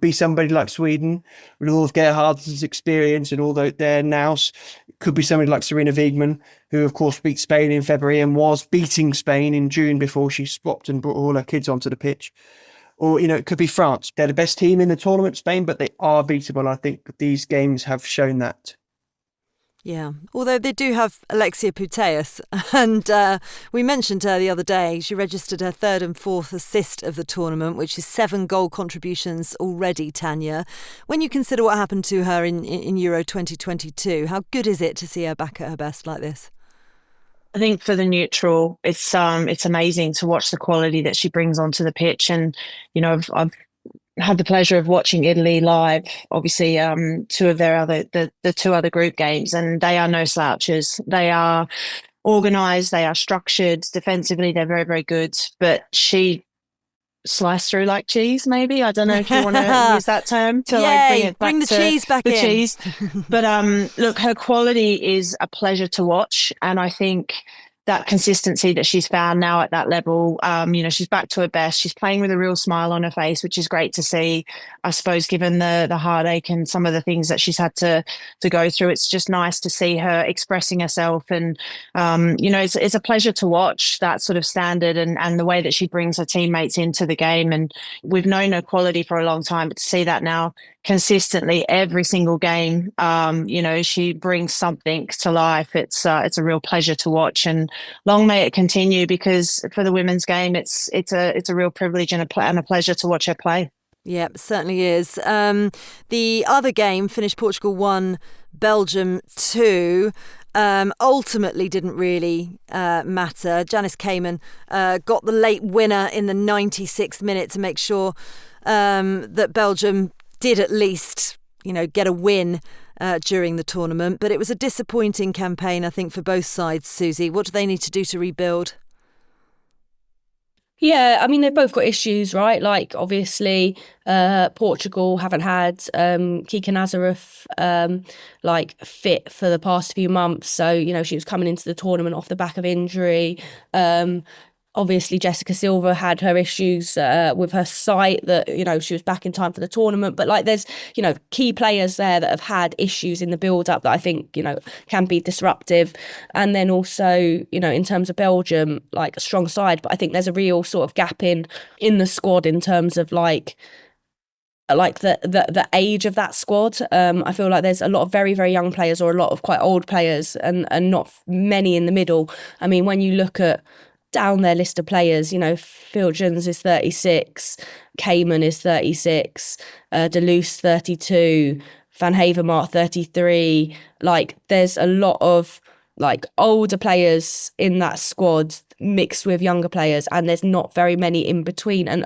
be somebody like Sweden with all of Gerhardsen's experience and all their nous. It could be somebody like Sarina Wiegman, who of course beat Spain in February and was beating Spain in June before she swapped and brought all her kids onto the pitch. Or, it could be France. They're the best team in the tournament, Spain, but they are beatable. I think these games have shown that. Yeah, although they do have Alexia Putellas, and we mentioned her the other day. She registered her 3rd and 4th assist of the tournament, which is 7 goal contributions already, Tanya. When you consider what happened to her in Euro 2022, how good is it to see her back at her best like this? I think for the neutral, it's amazing to watch the quality that she brings onto the pitch. And, I've had the pleasure of watching Italy live, obviously, two of the 2 other group games, and they are no slouches. They are organised, they are structured. Defensively, they're very, very good. But she sliced through like cheese, maybe. I don't know if you want to use that term to bring the cheese back in. Cheese. But look, her quality is a pleasure to watch, and I think that consistency that she's found now at that level. She's back to her best. She's playing with a real smile on her face, which is great to see. I suppose, given the heartache and some of the things that she's had to go through, it's just nice to see her expressing herself. And it's a pleasure to watch that sort of standard and the way that she brings her teammates into the game. And we've known her quality for a long time, but to see that now consistently every single game, she brings something to life. It's a real pleasure to watch, and long may it continue, because for the women's game, it's a real privilege and a pleasure to watch her play. Yeah, certainly is. The other game finished Portugal 1, Belgium 2. Ultimately didn't really matter. Janice Cayman got the late winner in the 96th minute to make sure that Belgium did at least, get a win during the tournament. But it was a disappointing campaign, I think, for both sides. Suzy, what do they need to do to rebuild? Yeah, I mean, they've both got issues, right? Like, obviously, Portugal haven't had Kika Nazareth fit for the past few months. So, she was coming into the tournament off the back of injury. Obviously, Jessica Silva had her issues with her sight that, she was back in time for the tournament. But there's, key players there that have had issues in the build-up that I think, can be disruptive. And then also, in terms of Belgium, a strong side. But I think there's a real sort of gap in the squad in terms of the age of that squad. I feel like there's a lot of very, very young players or a lot of quite old players and not many in the middle. I mean, when you look at down their list of players, Filgens is 36, Cayman is 36, Deleuze 32, Van Havermaet 33. There's a lot of older players in that squad mixed with younger players, and there's not very many in between. And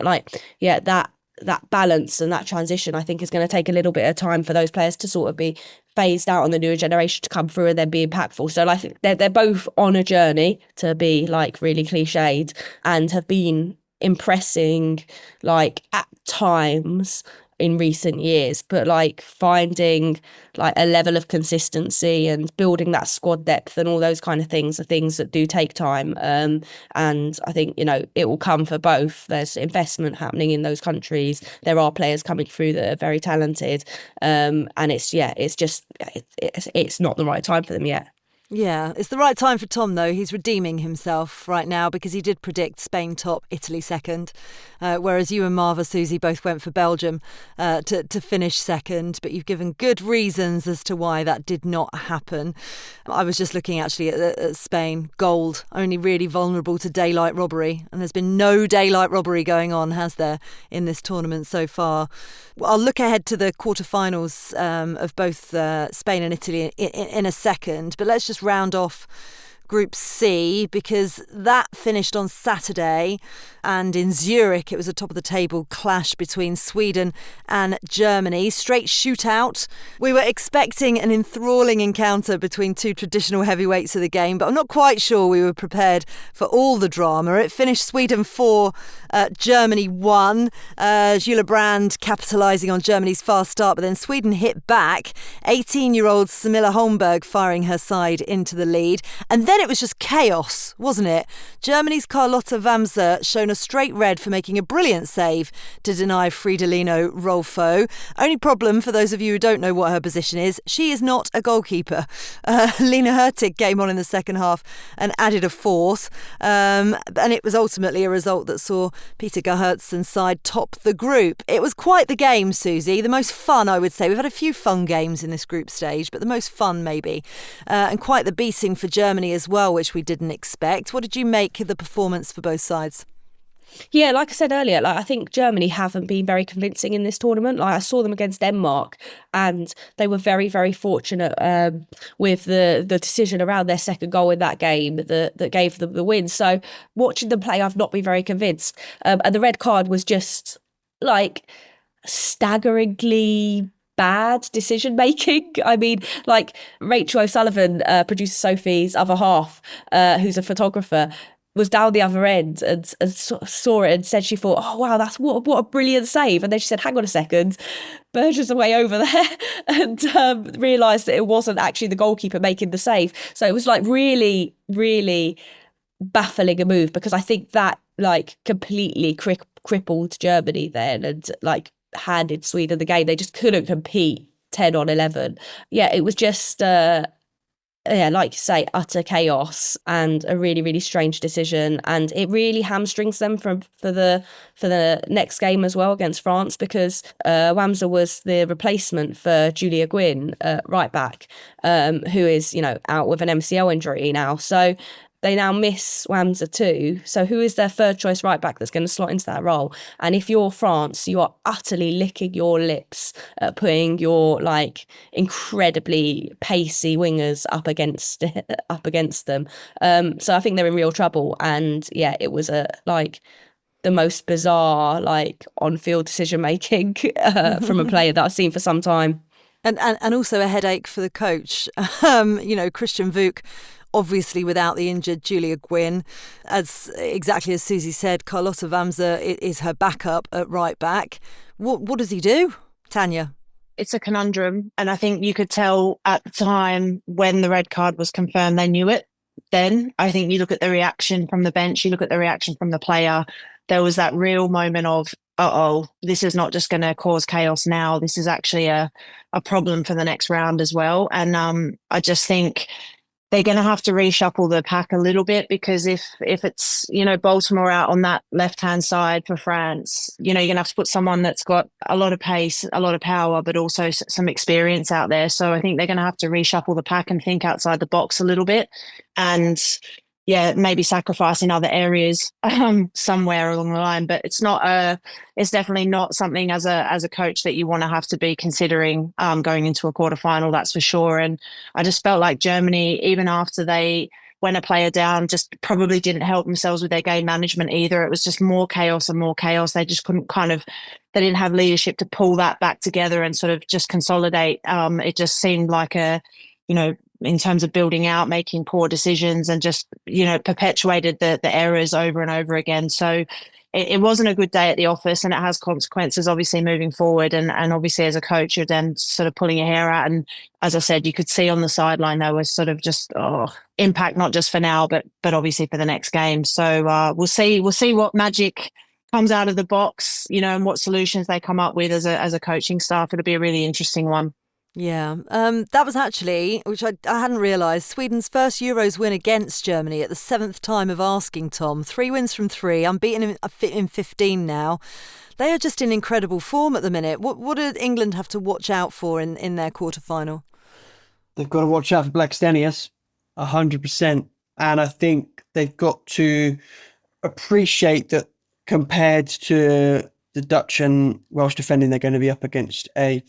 that balance and that transition, I think, is going to take a little bit of time for those players to sort of be phased out on the newer generation to come through and then be impactful. So I think they're both on a journey to be really cliched and have been impressing at times in recent years, but finding a level of consistency and building that squad depth and all those kind of things are things that do take time. And I think, it will come for both. There's investment happening in those countries. There are players coming through that are very talented. And it's not the right time for them yet. Yeah, it's the right time for Tom, though. He's redeeming himself right now because he did predict Spain top, Italy second, whereas you and Marva, Suzy, both went for Belgium to finish second, but you've given good reasons as to why that did not happen. I was just looking actually at Spain. Gold, only really vulnerable to daylight robbery, and there's been no daylight robbery going on, has there, in this tournament so far. I'll look ahead to the quarterfinals of both Spain and Italy in a second, but let's just round off Group C, because that finished on Saturday, and in Zurich it was a top of the table clash between Sweden and Germany. Straight shootout. We were expecting an enthralling encounter between two traditional heavyweights of the game, but I'm not quite sure we were prepared for all the drama. It finished Sweden 4, Germany 1. Jula Brand capitalising on Germany's fast start, but then Sweden hit back. 18-year-old Smilla Holmberg firing her side into the lead. And then it was just chaos, wasn't it? Germany's Carlotta Wamser shown a straight red for making a brilliant save to deny Fridolino Rolfo. Only problem, for those of you who don't know what her position is, she is not a goalkeeper. Lena Hurtig came on in the second half and added a fourth. And it was ultimately a result that saw Peter Gerhardsen's side top the group. It was quite the game, Suzy. The most fun, I would say. We've had a few fun games in this group stage, but the most fun maybe. And quite the beating for Germany as well, which we didn't expect. What did you make of the performance for both sides? Yeah, like I said earlier, I think Germany haven't been very convincing in this tournament. I saw them against Denmark and they were very, very fortunate with the decision around their second goal in that game that gave them the win. So watching them play, I've not been very convinced. And the red card was just staggeringly bad decision making. I mean, Rachel O'Sullivan, producer Sophie's other half, who's a photographer, was down the other end and saw it and said she thought, oh wow, that's what a brilliant save. And then she said, hang on a second, Berger's away over there, and realised that it wasn't actually the goalkeeper making the save. So it was really, really baffling a move, because I think that like completely crippled Germany then, and like handed Sweden the game. They just couldn't compete 10 on 11. Yeah, it was just like you say, utter chaos and a really, really strange decision, and it really hamstrings them for the next game as well against France, because Wamsa was the replacement for Julia Gwynn, right back, who is out with an MCL injury now. So they now miss Wamsa too. So who is their third choice right back that's going to slot into that role? And if you're France, you are utterly licking your lips at putting your like incredibly pacey wingers up against them. So I think they're in real trouble. And yeah, it was the most bizarre on-field decision making from a player that I've seen for some time. And also a headache for the coach. Christian Vuk, obviously without the injured Julia Gwynn, exactly as Suzy said, Carlotta Wamsa is her backup at right back. What does he do, Tanya? It's a conundrum, and I think you could tell at the time when the red card was confirmed, they knew it. Then I think you look at the reaction from the bench, you look at the reaction from the player. There was that real moment of, this is not just going to cause chaos now. This is actually a problem for the next round as well. And I just think they're going to have to reshuffle the pack a little bit, because if it's, Baltimore out on that left-hand side for France, you're going to have to put someone that's got a lot of pace, a lot of power, but also some experience out there. So I think they're going to have to reshuffle the pack and think outside the box a little bit. And yeah, maybe sacrifice in other areas somewhere along the line. But it's definitely not something as a coach that you want to have to be considering going into a quarterfinal, that's for sure. And I just felt like Germany, even after they went a player down, just probably didn't help themselves with their game management either. It was just more chaos and more chaos. They just couldn't they didn't have leadership to pull that back together and sort of just consolidate. It just seemed like in terms of building out, making poor decisions, and just, perpetuated the errors over and over again. So it wasn't a good day at the office, and it has consequences, obviously, moving forward. And obviously, as a coach, you're then sort of pulling your hair out. And as I said, you could see on the sideline, there was sort of just impact, not just for now, but obviously for the next game. So we'll see what magic comes out of the box, and what solutions they come up with as a coaching staff. It'll be a really interesting one. Yeah, that was actually, which I hadn't realised, Sweden's first Euros win against Germany at the 7th time of asking, Tom. 3 wins from 3, unbeaten in 15 now. They are just in incredible form at the minute. What did England have to watch out for in their quarterfinal? They've got to watch out for Blackstenius, 100%. And I think they've got to appreciate that compared to the Dutch and Welsh defending, they're going to be up against a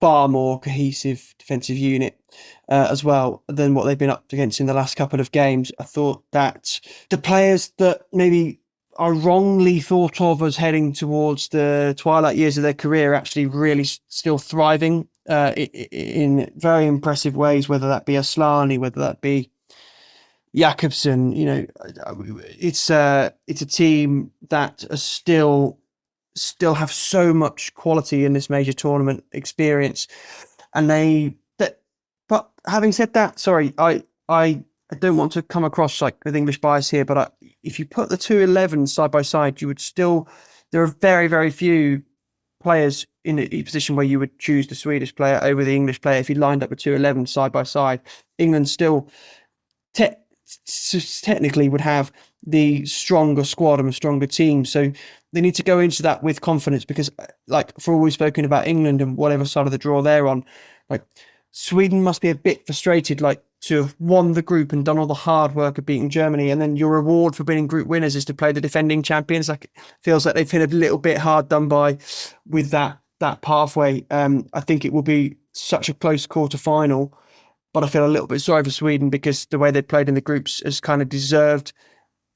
far more cohesive defensive unit as well than what they've been up against in the last couple of games. I thought that the players that maybe are wrongly thought of as heading towards the twilight years of their career are actually really still thriving in very impressive ways, whether that be Aslani, whether that be Jakobsen. It's a team that are still have so much quality in this major tournament experience, and but having said that, sorry, I don't want to come across like with English bias here, but if you put the 2 11s side by side, there are very, very few players in a position where you would choose the Swedish player over the English player. If you lined up the 2 11s side by side, England still technically would have the stronger squad and a stronger team. So they need to go into that with confidence, because for all we've spoken about England and whatever side of the draw they're on, Sweden must be a bit frustrated to have won the group and done all the hard work of beating Germany, and then your reward for being group winners is to play the defending champions. Feels like they've been a little bit hard done by with that pathway. I think it will be such a close quarter-final, but I feel a little bit sorry for Sweden, because the way they played in the groups has kind of deserved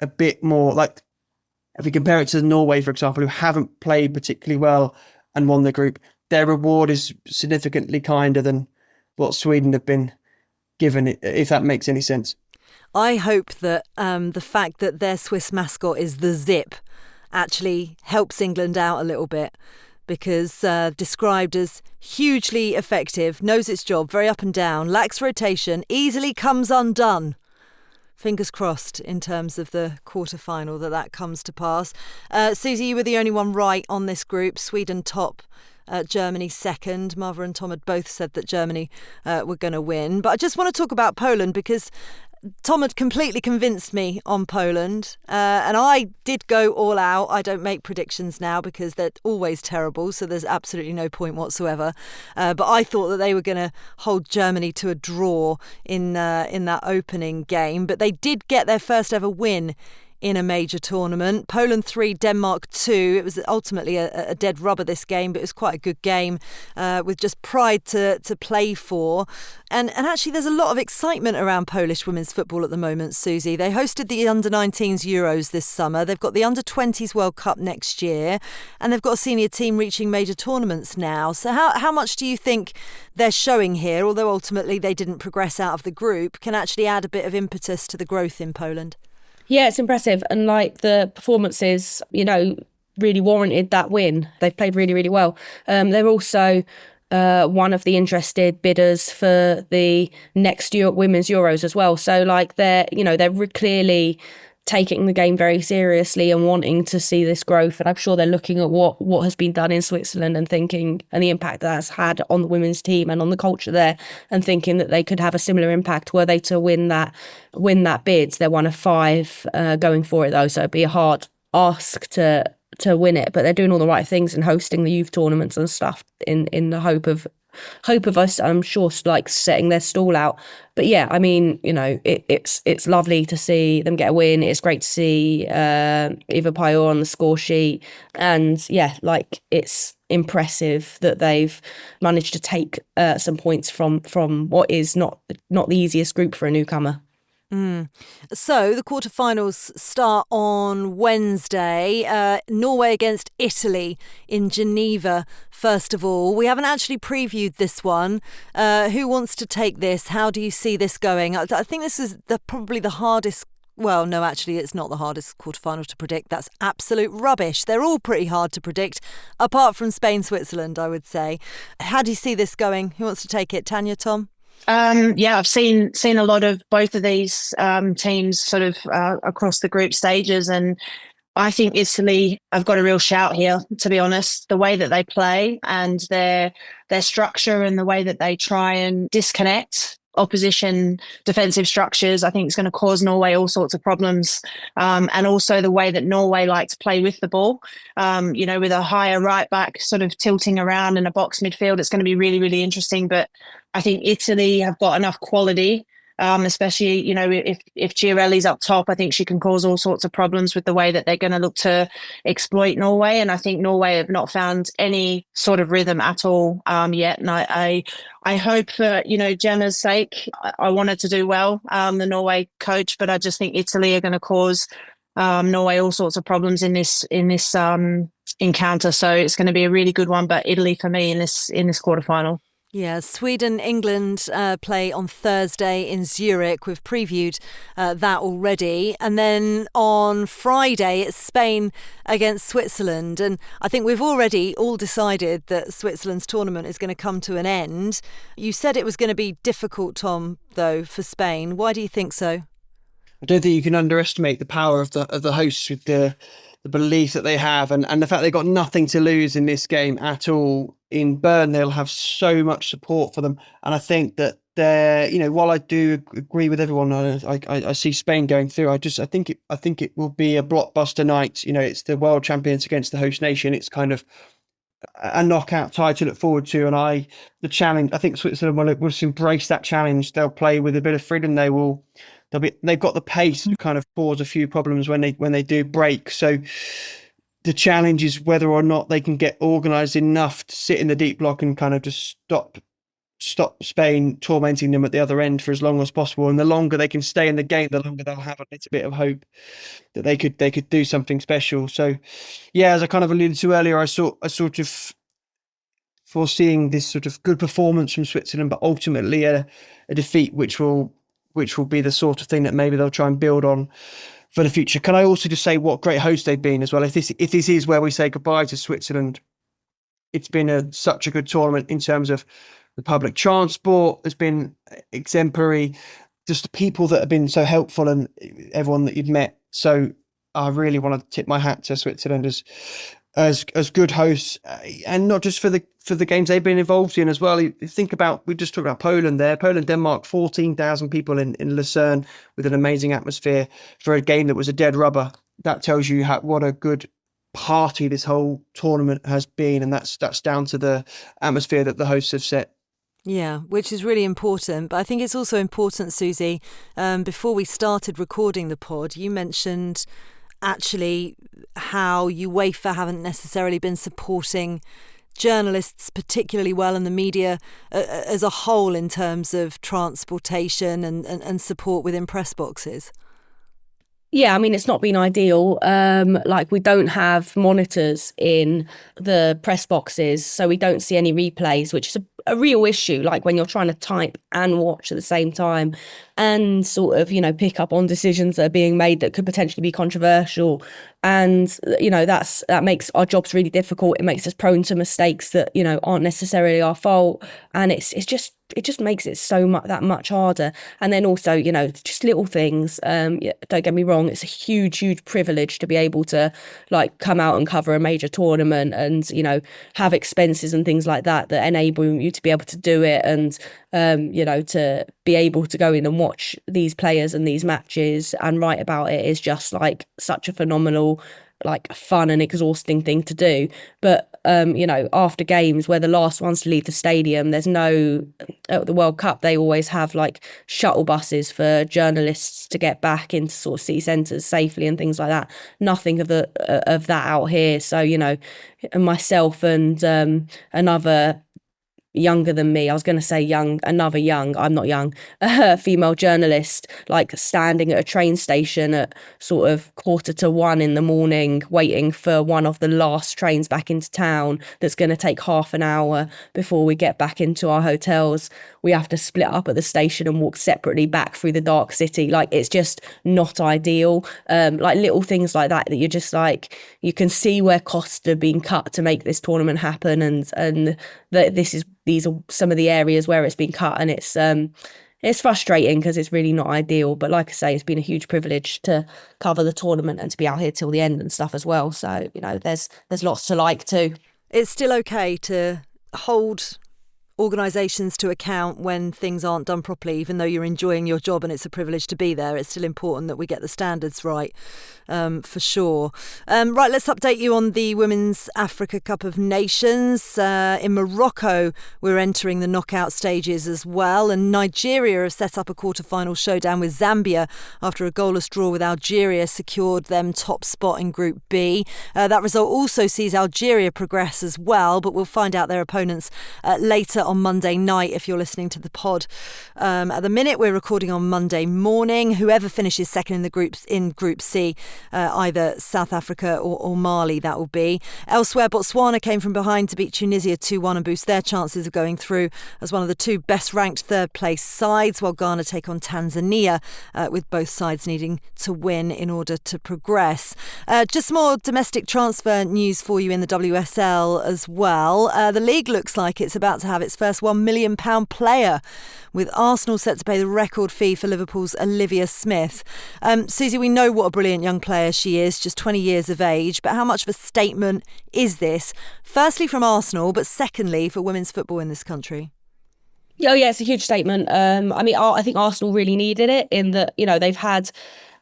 a bit more. If we compare it to Norway, for example, who haven't played particularly well and won the group, their reward is significantly kinder than what Sweden have been given, if that makes any sense. I hope that the fact that their Swiss mascot is the Zip actually helps England out a little bit, because described as hugely effective, knows its job, very up and down, lacks rotation, easily comes undone. Fingers crossed in terms of the quarterfinal that comes to pass. Suzy, you were the only one right on this group. Sweden top, Germany second. Marva and Tom had both said that Germany were going to win. But I just want to talk about Poland because Tom had completely convinced me on Poland, and I did go all out. I don't make predictions now because they're always terrible, so there's absolutely no point whatsoever. But I thought that they were going to hold Germany to a draw in that opening game, but they did get their first ever win in a major tournament. Poland 3, Denmark 2. It was ultimately a dead rubber, this game, but it was quite a good game with just pride to play for. And actually there's a lot of excitement around Polish women's football at the moment, Suzy. They hosted the Under-19s Euros this summer. They've got the Under-20s World Cup next year, and they've got a senior team reaching major tournaments now. So how much do you think they're showing here, although ultimately they didn't progress out of the group, can actually add a bit of impetus to the growth in Poland? Yeah, it's impressive. And like the performances, really warranted that win. They've played really, really well. They're also one of the interested bidders for the next Women's Euros as well. So like they're clearly taking the game very seriously and wanting to see this growth. And I'm sure they're looking at what has been done in Switzerland and thinking, and the impact that's had on the women's team and on the culture there, and thinking that they could have a similar impact were they to win that bid. They're one of 5 going for it though, so it'd be a hard ask to win it. But they're doing all the right things and hosting the youth tournaments and stuff in the hope of us, I'm sure, like setting their stall out. But yeah, I mean, it's lovely to see them get a win. It's great to see Eva Pajor on the score sheet, and yeah, like it's impressive that they've managed to take some points from what is not the easiest group for a newcomer. So the quarterfinals start on Wednesday. Norway against Italy in Geneva, first of all. We haven't actually previewed this one. Who wants to take this? How do you see this going? I think this is probably the hardest. Well, no, actually, it's not the hardest quarterfinal to predict. That's absolute rubbish. They're all pretty hard to predict, apart from Spain, Switzerland, I would say. How do you see this going? Who wants to take it? Tanya, Tom? I've seen a lot of both of these teams sort of across the group stages, and I think Italy have got a real shout here, to be honest. The way that they play and their structure and the way that they try and disconnect opposition defensive structures, I think it's going to cause Norway all sorts of problems. And also the way that Norway like to play with the ball, with a higher right back sort of tilting around in a box midfield. It's going to be really, really interesting. But I think Italy have got enough quality, especially, if Chiarelli's up top. I think she can cause all sorts of problems with the way that they're going to look to exploit Norway. And I think Norway have not found any sort of rhythm at all yet. And I hope for, Gemma's sake, I want her to do well, the Norway coach, but I just think Italy are going to cause Norway all sorts of problems in this encounter. So it's going to be a really good one. But Italy for me in this quarterfinal. Yeah, Sweden, England play on Thursday in Zurich. We've previewed that already. And then on Friday, it's Spain against Switzerland. And I think we've already all decided that Switzerland's tournament is going to come to an end. You said it was going to be difficult, Tom, though, for Spain. Why do you think so? I don't think you can underestimate the power of the hosts with the belief that they have and the fact they've got nothing to lose in this game at all. In Bern, they'll have so much support for them. And I think that while I do agree with everyone, I see Spain going through. I think it will be a blockbuster night. It's the world champions against the host nation. It's kind of a knockout tie to look forward to. And the challenge, I think Switzerland will embrace that challenge. They'll play with a bit of freedom. They've got the pace to kind of cause a few problems when they do break. So the challenge is whether or not they can get organised enough to sit in the deep block and kind of just stop Spain tormenting them at the other end for as long as possible. And the longer they can stay in the game, the longer they'll have a little bit of hope that they could do something special. So, yeah, as I kind of alluded to earlier, I sort of foreseeing this sort of good performance from Switzerland, but ultimately a defeat which will be the sort of thing that maybe they'll try and build on for the future. Can I also just say what great host they've been as well? If this is where we say goodbye to Switzerland, it's been such a good tournament in terms of the public transport has been exemplary. just the people that have been so helpful and everyone that you've met. So I really want to tip my hat to Switzerland as good hosts, and not just for the games they've been involved in as well. You think about, we just talked about Poland there. Poland, Denmark, 14,000 people in Lucerne with an amazing atmosphere for a game that was a dead rubber. That tells you what a good party this whole tournament has been, and that's down to the atmosphere that the hosts have set. Yeah, which is really important. But I think it's also important, Suzy, before we started recording the pod, you mentioned actually how UEFA haven't necessarily been supporting journalists particularly well, and the media as a whole, in terms of transportation and support within press boxes. Yeah, I mean, it's not been ideal. Like, we don't have monitors in the press boxes, so we don't see any replays, which is a real issue, like when you're trying to type and watch at the same time and sort of, pick up on decisions that are being made that could potentially be controversial. And, that makes our jobs really difficult. It makes us prone to mistakes that, aren't necessarily our fault. And it just makes it that much harder. And then also, just little things. Don't get me wrong, it's a huge, huge privilege to be able to come out and cover a major tournament and, have expenses and things like that enable you to be able to do it, and, to be able to go in and watch these players and these matches and write about it is just such a phenomenal, fun and exhausting thing to do. But after games, we're the last ones to leave the stadium. There's no, at the World Cup, they always have shuttle buses for journalists to get back into sort of city centres safely and things like that. Nothing of that out here. So, myself and another younger than me, I was going to say another young, I'm not young, female journalist, standing at a train station at sort of 1:45 in the morning, waiting for one of the last trains back into town that's going to take half an hour before we get back into our hotels. We have to split up at the station and walk separately back through the dark city. It's just not ideal. Little things like that you're just you can see where costs are being cut to make this tournament happen, and that these are some of the areas where it's been cut, and it's frustrating because it's really not ideal. But like I say, it's been a huge privilege to cover the tournament and to be out here till the end and stuff as well. So, there's lots to like too. It's still okay to hold organisations to account when things aren't done properly, even though you're enjoying your job and it's a privilege to be there. It's still important that we get the standards right, for sure. Right, let's update you on the Women's Africa Cup of Nations. In Morocco, we're entering the knockout stages as well, and Nigeria have set up a quarterfinal showdown with Zambia after a goalless draw with Algeria secured them top spot in Group B. That result also sees Algeria progress as well, but we'll find out their opponents later on Monday night if you're listening to the pod. At the minute, we're recording on Monday morning. Whoever finishes second in the groups in Group C, either South Africa or Mali, that will be. Elsewhere, Botswana came from behind to beat Tunisia 2-1 and boost their chances of going through as one of the two best ranked third place sides, while Ghana take on Tanzania, with both sides needing to win in order to progress. Just more domestic transfer news for you in the WSL as well. The league looks like it's about to have its first £1 million player, with Arsenal set to pay the record fee for Liverpool's Olivia Smith. Suzy, we know what a brilliant young player she is, just 20 years of age, but how much of a statement is this? Firstly from Arsenal, but secondly for women's football in this country? Oh yeah, it's a huge statement. I think Arsenal really needed it in that, they've had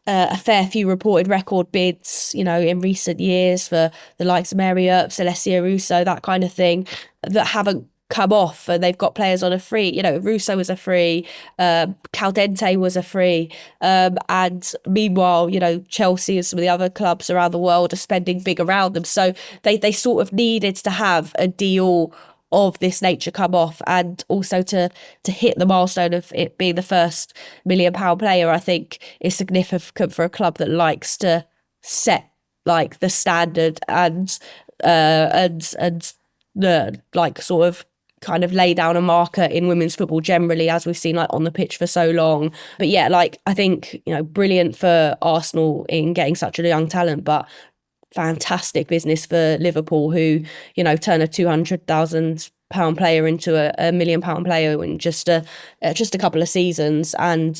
a fair few reported record bids, in recent years for the likes of Mary Earps, Alessia Russo, that kind of thing, that haven't come off, and they've got players on a free. Russo was a free, Caldente was a free, and meanwhile, Chelsea and some of the other clubs around the world are spending big around them. So they sort of needed to have a deal of this nature come off, and also to hit the milestone of it being the first £1 million player, I think is significant for a club that likes to set the standard and the sort of kind of lay down a marker in women's football generally, as we've seen on the pitch for so long. But yeah, I think, brilliant for Arsenal in getting such a young talent, but fantastic business for Liverpool, who, turn a £200,000 pound player into a £1 million player in just a couple of seasons, and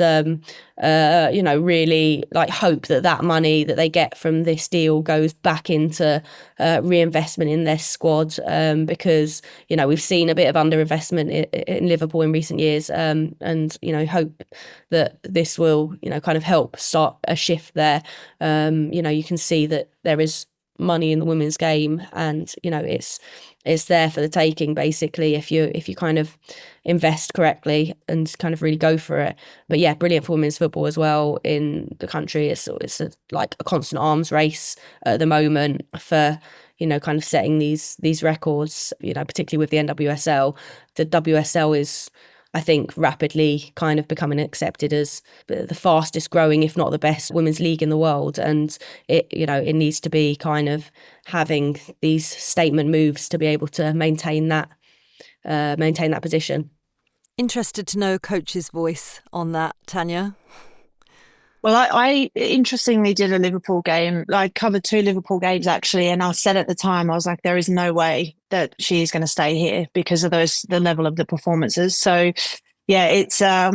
really like hope that money that they get from this deal goes back into reinvestment in their squad, because we've seen a bit of underinvestment in Liverpool in recent years, and hope that this will kind of help start a shift there. You can see that there is money in the women's game, and it's there for the taking, basically, if you kind of invest correctly and kind of really go for it. But yeah, brilliant for women's football as well in the country. It's like a constant arms race at the moment for kind of setting these records, particularly with the NWSL. The WSL is, I think, rapidly kind of becoming accepted as the fastest growing, if not the best, women's league in the world. And it needs to be kind of having these statement moves to be able to maintain that position. Interested to know a coach's voice on that, Tanya. Well, I interestingly did a Liverpool game. I covered 2 Liverpool games, actually, and I said at the time, I was like, there is no way that she is going to stay here because of the level of the performances. So, yeah, it's I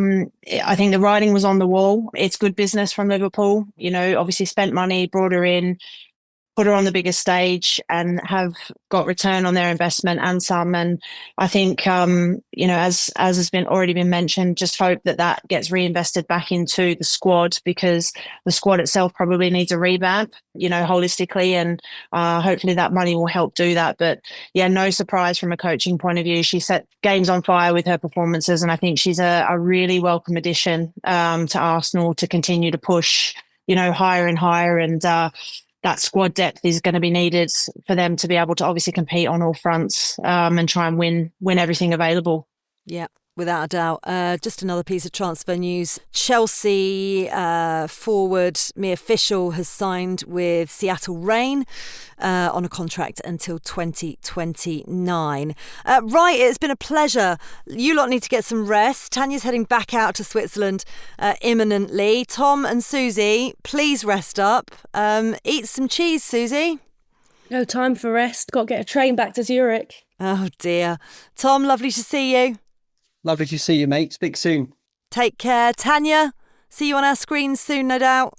think the writing was on the wall. It's good business from Liverpool. Obviously spent money, brought her in, put her on the biggest stage, and have got return on their investment and some. And I think, as has already been mentioned, just hope that gets reinvested back into the squad, because the squad itself probably needs a revamp, holistically, and hopefully that money will help do that. But yeah, no surprise from a coaching point of view. She set games on fire with her performances, and I think she's a really welcome addition to Arsenal to continue to push, higher and higher. And that squad depth is going to be needed for them to be able to obviously compete on all fronts, and try and win everything available. Yeah, without a doubt. Just another piece of transfer news. Chelsea forward Mia Fishel has signed with Seattle Reign on a contract until 2029. Right, it's been a pleasure. You lot need to get some rest. Tanya's heading back out to Switzerland imminently. Tom and Suzy, please rest up. Eat some cheese, Suzy. No time for rest. Got to get a train back to Zurich. Oh dear. Tom, lovely to see you. Lovely to see you, mate. Speak soon. Take care. Tanya, see you on our screens soon, no doubt.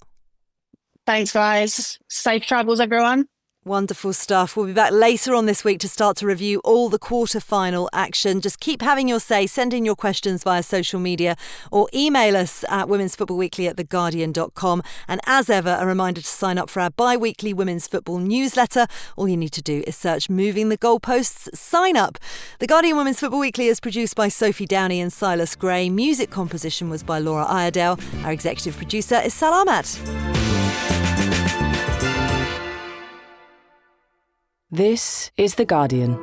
Thanks, guys. Safe travels, everyone. Wonderful stuff. We'll be back later on this week to start to review all the quarterfinal action. Just keep having your say. Send in your questions via social media or email us at womensfootballweekly@theguardian.com. And as ever, a reminder to sign up for our bi-weekly women's football newsletter. All you need to do is search Moving the Goalposts. Sign up. The Guardian Women's Football Weekly is produced by Sophie Downey and Silas Gray. Music composition was by Laura Iredale. Our executive producer is Sal Ahmad. This is The Guardian.